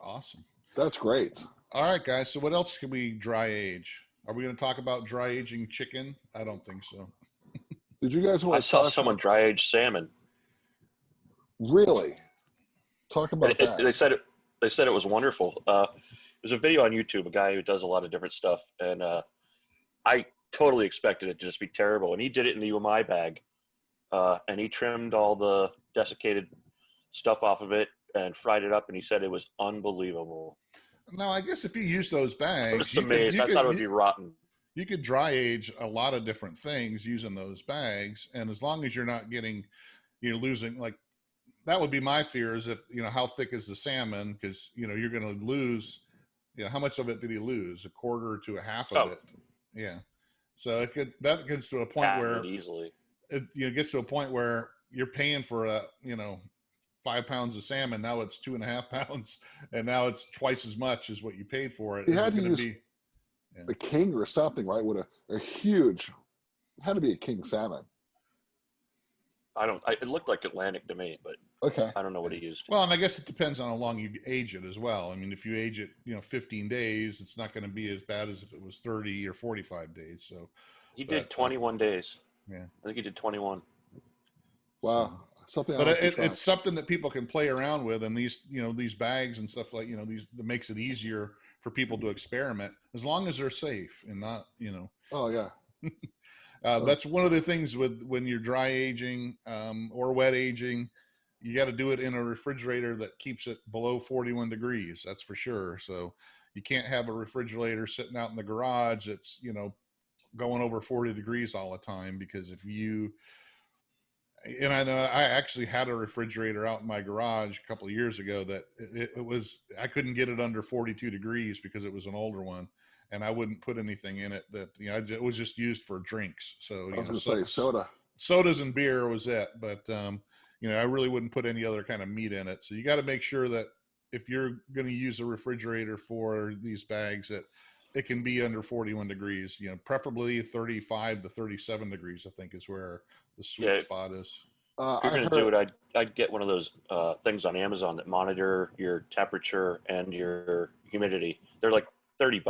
Awesome. That's great. All right, guys. So what else can we dry age? Are we going to talk about dry aging chicken? I don't think so. Did you guys I want to saw talk? someone dry age salmon. Really? Talk about that. They said it was wonderful. There's a video on YouTube, a guy who does a lot of different stuff, and I totally expected it to just be terrible. And he did it in the UMI bag, and he trimmed all the desiccated stuff off of it and fried it up, and he said it was unbelievable. Now, I guess if you use those bags, I was amazed. I thought it would be rotten. You could dry age a lot of different things using those bags, and as long as you're not getting, losing, like, that would be my fear, is if, how thick is the salmon, because, you're going to lose, how much of it did he lose? A quarter to a half of it. Yeah. So that gets to a point where easily it gets to a point where you're paying for 5 pounds of salmon. Now it's 2.5 pounds, and now it's twice as much as what you paid for it. You had to use a king or something, right? With a huge, it had to be a king salmon. It looked like Atlantic to me, but okay. I don't know what he used. Well, and I guess it depends on how long you age it as well. I mean, if you age it, 15 days, it's not going to be as bad as if it was 30 or 45 days. So he did 21 days. Yeah. I think he did 21. Wow. Something. But it's something that people can play around with, and these bags and stuff like, that makes it easier for people to experiment, as long as they're safe and not, Oh yeah. That's one of the things with when you're dry aging or wet aging. You got to do it in a refrigerator that keeps it below 41 degrees. That's for sure. So you can't have a refrigerator sitting out in the garage that's, going over 40 degrees all the time, because and I know I actually had a refrigerator out in my garage a couple of years ago that I couldn't get it under 42 degrees because it was an older one, and I wouldn't put anything in it that, it was just used for drinks. So, I was going to say soda. Sodas and beer was it. But, I really wouldn't put any other kind of meat in it. So you got to make sure that if you're going to use a refrigerator for these bags, that it can be under 41 degrees, preferably 35 to 37 degrees, I think is where the sweet spot is. If you're going to do it, I'd get one of those things on Amazon that monitor your temperature and your humidity. They're like $30,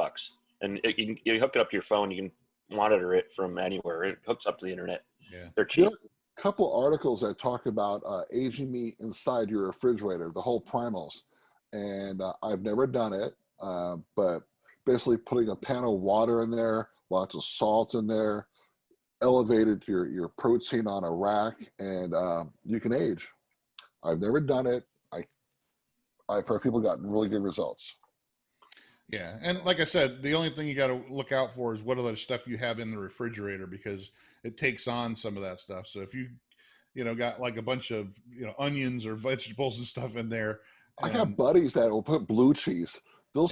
and you hook it up to your phone. You can monitor it from anywhere. It hooks up to the internet. Yeah, they're cheap. A couple articles that talk about aging meat inside your refrigerator, the whole primals, and I've never done it, but basically putting a pan of water in there, lots of salt in there, elevated your protein on a rack, and you can age. I've never done it. I've heard people gotten really good results. Yeah, and like I said, the only thing you got to look out for is what other stuff you have in the refrigerator, because it takes on some of that stuff. So if you got like a bunch of onions or vegetables and stuff in there, I got buddies that will put blue cheese. They'll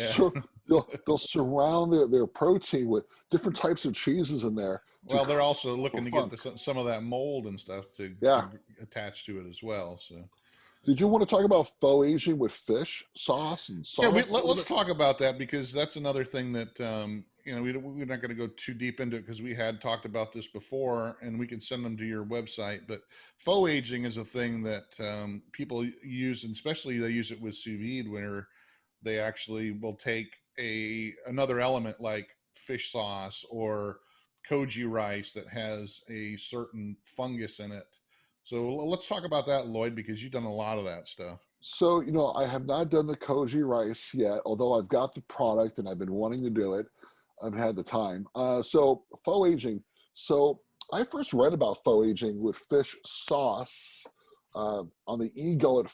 surround their protein with different types of cheeses in there. Well, they're also looking to get some of that mold and stuff to attach to it as well. So, did you want to talk about faux aging with fish sauce and sauce? Yeah, let's talk about that, because that's another thing that we're not going to go too deep into it, because we had talked about this before, and we can send them to your website. But faux aging is a thing that people use, and especially they use it with sous vide, where they actually will take another element like fish sauce or koji rice that has a certain fungus in it. So let's talk about that, Lloyd, because you've done a lot of that stuff. So, I have not done the koji rice yet, although I've got the product and I've been wanting to do it. I've had the time. So faux aging. So I first read about faux aging with fish sauce on the eGullet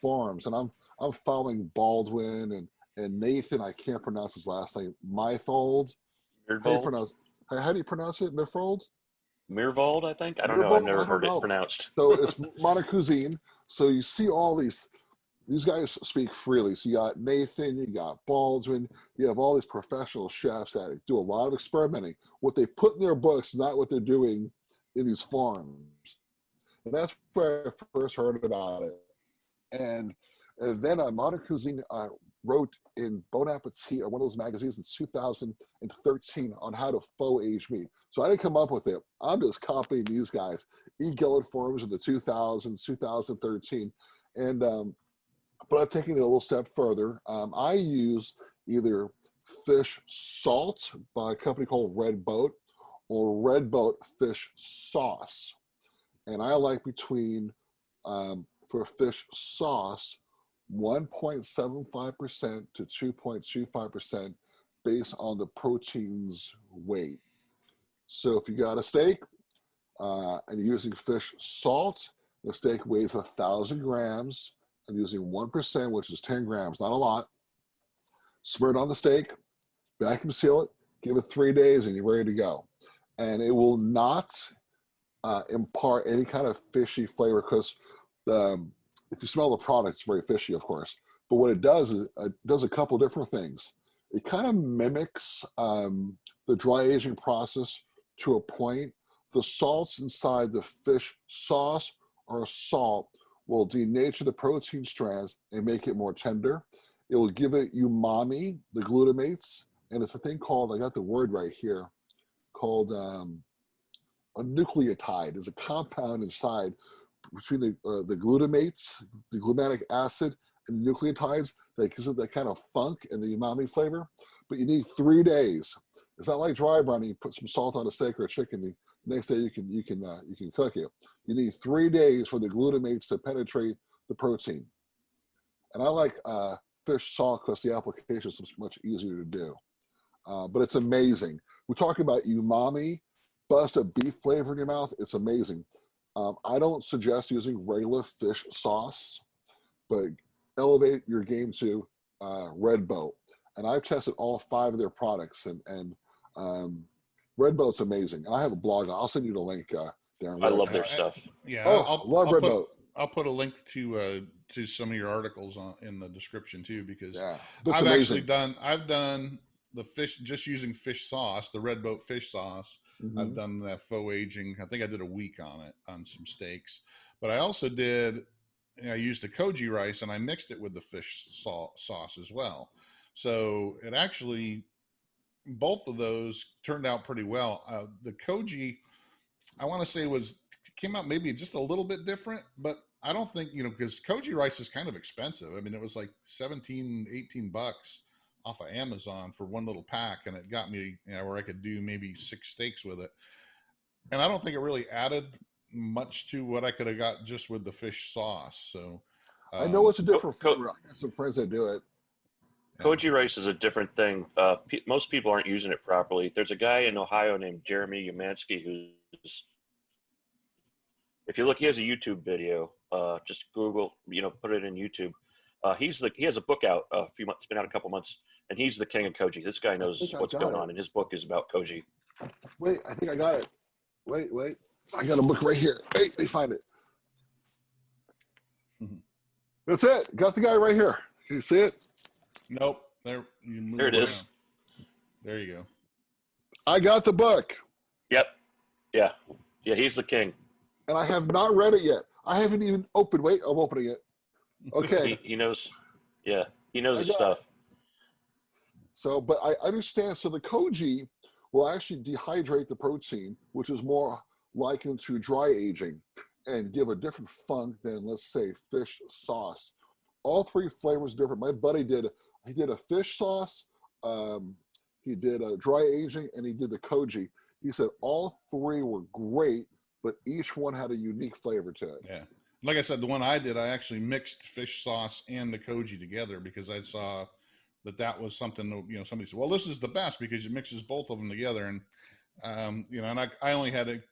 forums, and I'm following Baldwin and Nathan. I can't pronounce his last name. Myfold. How do you pronounce it? Myfold? Mirvold, I think. I don't know. I've never heard it pronounced. So it's Monocuisine. So you see all these these guys speak freely. So you got Nathan, you got Baldwin, you have all these professional chefs that do a lot of experimenting. What they put in their books is not what they're doing in these farms. And that's where I first heard about it. And then Modern Cuisine wrote in Bon Appetit, or one of those magazines in 2013, on how to faux age meat. So I didn't come up with it. I'm just copying these guys. E. Gillett forums in the 2000s, 2013. And but I'm taking it a little step further. I use either fish salt by a company called Red Boat, or Red Boat fish sauce. And I like between, for fish sauce, 1.75% to 2.25% based on the protein's weight. So if you got a steak and you're using fish salt, the steak weighs 1,000 grams. I'm using 1%, which is 10 grams, not a lot. Smear it on the steak, vacuum seal it, give it 3 days, and you're ready to go. And it will not impart any kind of fishy flavor, because if you smell the product, it's very fishy, of course. But what it does is it does a couple different things. It kind of mimics the dry aging process to a point. The salts inside the fish sauce or salt will denature the protein strands and make it more tender. It will give it umami, the glutamates, and it's a thing called, I got the word right here, called a nucleotide. There's a compound inside between the glutamates, the glutamic acid, and the nucleotides that gives it that kind of funk and the umami flavor. But you need 3 days. It's not like dry brining. You put some salt on a steak or a chicken. The next day you can cook it. You need 3 days for the glutamates to penetrate the protein. And I like fish salt because the application is much easier to do. But it's amazing. We're talking about umami, bust a beef flavor in your mouth. It's amazing. I don't suggest using regular fish sauce, but elevate your game to Red Boat. And I've tested all 5 of their products, and Red Boat's amazing. And I have a blog. I'll send you the link, Darren. I love their stuff. Yeah, love Red Boat. I'll put a link to some of your articles in the description too, because I've done the fish just using fish sauce, the Red Boat fish sauce. Mm-hmm. I've done that faux aging. I think I did a week on it on some steaks, but I also I used the koji rice and I mixed it with the fish sauce as well. So it actually, both of those turned out pretty well. The koji, I want to say came out maybe just a little bit different, but I don't think, because koji rice is kind of expensive. I mean, it was like $17, $18 off of Amazon for one little pack, and it got me where I could do maybe 6 steaks with it. And I don't think it really added much to what I could have got just with the fish sauce. So I know it's a different flavor. I got some friends that do it. Koji rice is a different thing. Most people aren't using it properly. There's a guy in Ohio named Jeremy Umansky who's, if you look, he has a YouTube video. Just Google, put it in YouTube. He has a book out a few months. It's been out a couple months, and he's the king of koji. This guy knows what's going on, and his book is about koji. Wait, I think I got it. Wait. I got a book right here. Hey, let me find it. Mm-hmm. That's it. Got the guy right here. Can you see it? Nope. There it is. There you go. I got the book. Yep. Yeah. He's the king. And I have not read it yet. I haven't even opened. Wait, I'm opening it. Okay. He knows. Yeah, he knows his stuff. So, but I understand. So the koji will actually dehydrate the protein, which is more likened to dry aging, and give a different funk than, let's say, fish sauce. All 3 flavors different. My buddy did a fish sauce, he did a dry aging, and he did the koji. He said all 3 were great, but each one had a unique flavor to it. Yeah. Like I said, the one I did, I actually mixed fish sauce and the koji together because I saw that was something, somebody said, well, this is the best because it mixes both of them together. And, and I only had to,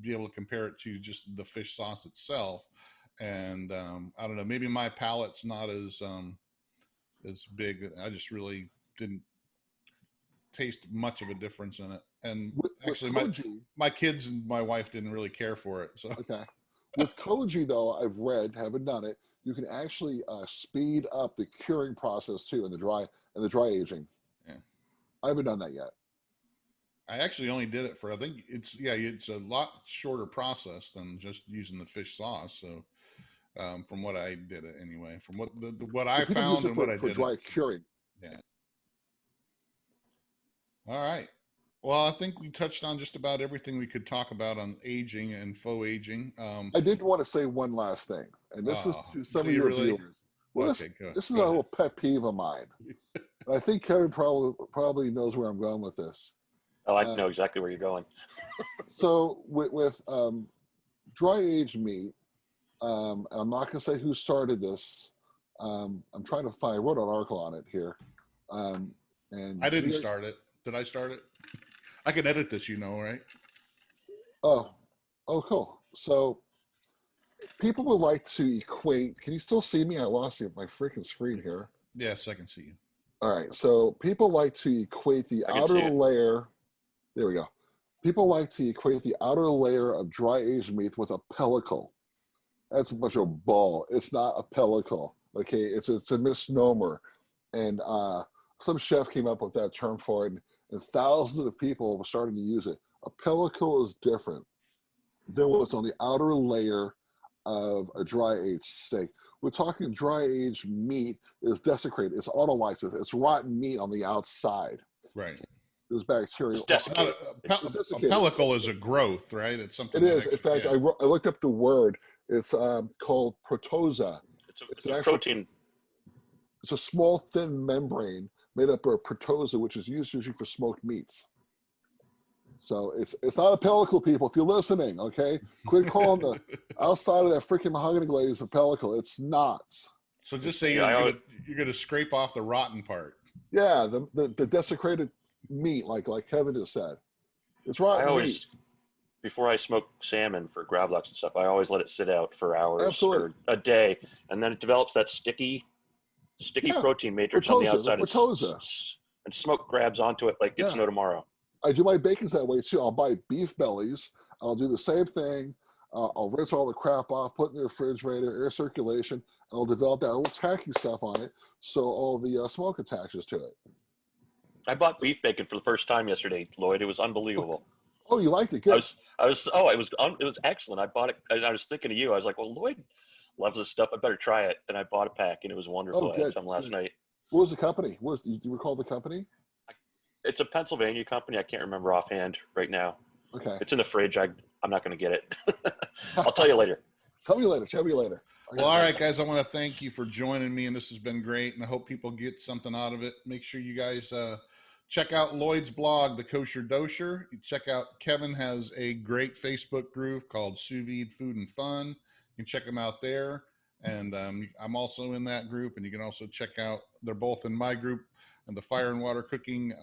be able to compare it to just the fish sauce itself. And I don't know, maybe my palate's not as big. I just really didn't taste much of a difference in it. And actually my kids and my wife didn't really care for it. So okay. With koji, though, I've read, haven't done it. You can actually speed up the curing process too in the dry aging. Yeah. I haven't done that yet. I actually only did it for, I think it's a lot shorter process than just using the fish sauce. So, from what I did it anyway, from what I People found use it and for, what I for did dry it. curing. Yeah. All right. Well, I think we touched on just about everything we could talk about on aging and faux aging. I did want to say one last thing, and this is to some do of you your really? viewers. Well, Okay, this is go a ahead. little pet peeve of mine. And I think Kevin probably knows where I'm going with this. Oh, I know exactly where you're going. So with dry aged meat, and I'm not going to say who started this. I'm trying to find. I wrote an article on it here. And I didn't start it. Did I start it? I can edit this, right? Oh, cool. So people would like to equate. Can you still see me? I lost my freaking screen here. Yes, I can see you. All right. So people like to equate the outer layer. There we go. People like to equate the outer layer of dry aged meat with a pellicle. That's a bunch of bull. It's not a pellicle. Okay, it's a misnomer, and some chef came up with that term for it, and thousands of people were starting to use it. A pellicle is different than what's on the outer layer of a dry aged steak. We're talking dry aged meat is desecrated. It's autolysis. It's rotten meat on the outside. Right. There's bacteria. It's not a pellicle is a growth, right? It's something. It is. In fact, I looked up the word. It's called protosa. It's a protein. It's a small, thin membrane made up of protosa, which is used usually for smoked meats. So it's not a pellicle, people. If you're listening, okay, quit calling the outside of that freaking mahogany glaze a pellicle. It's not. So just say you're gonna scrape off the rotten part. Yeah, the desecrated meat, like Kevin just said. It's rotten meat. Before I smoke salmon for gravlax and stuff, I always let it sit out for hours or a day, and then it develops that sticky protein matrix on the outside, and smoke grabs onto it like it's no tomorrow. I do my bacons that way too. I'll buy beef bellies. I'll do the same thing. I'll rinse all the crap off, put it in the refrigerator, air circulation, and I'll develop that little tacky stuff on it so all the smoke attaches to it. I bought beef bacon for the first time yesterday, Lloyd. It was unbelievable. Oh, you liked it? Good. It was excellent. I bought it. I was thinking of you. I was like, well, Lloyd loves this stuff. I better try it. And I bought a pack, and it was wonderful. I had some last night. What was the company? Do you recall the company? It's a Pennsylvania company. I can't remember offhand right now. Okay. It's in the fridge. I'm not going to get it. I'll tell you later. Tell me later. Well, all right, guys. I want to thank you for joining me, and this has been great. And I hope people get something out of it. Make sure you guys check out Lloyd's blog, The Kosher Dosher. Check out Kevin has a great Facebook group called Sous Vide Food and Fun. You can check them out there. And I'm also in that group, and you can also check out, they're both in my group, and the Fire and Water Cooking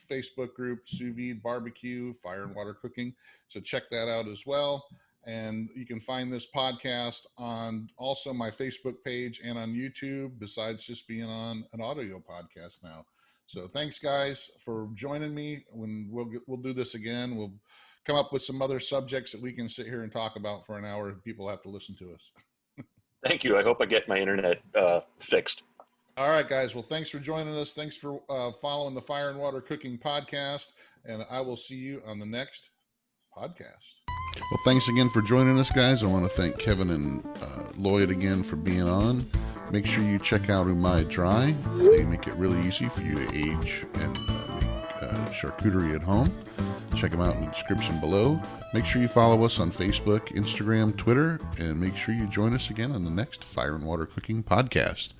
Facebook group, Sous Vide Barbecue, Fire and Water Cooking. So check that out as well. And you can find this podcast on also my Facebook page and on YouTube, besides just being on an audio podcast now. So thanks, guys, for joining me. When we'll do this again, we'll come up with some other subjects that we can sit here and talk about for an hour. People have to listen to us. Thank you. I hope I get my internet fixed. All right, guys. Well, thanks for joining us. Thanks for following the Fire and Water Cooking podcast. And I will see you on the next podcast. Well, thanks again for joining us, guys. I want to thank Kevin and Lloyd again for being on. Make sure you check out Umai Dry. They make it really easy for you to age and make charcuterie at home. Check them out in the description below. Make sure you follow us on Facebook, Instagram, Twitter, and make sure you join us again on the next Fire and Water Cooking podcast.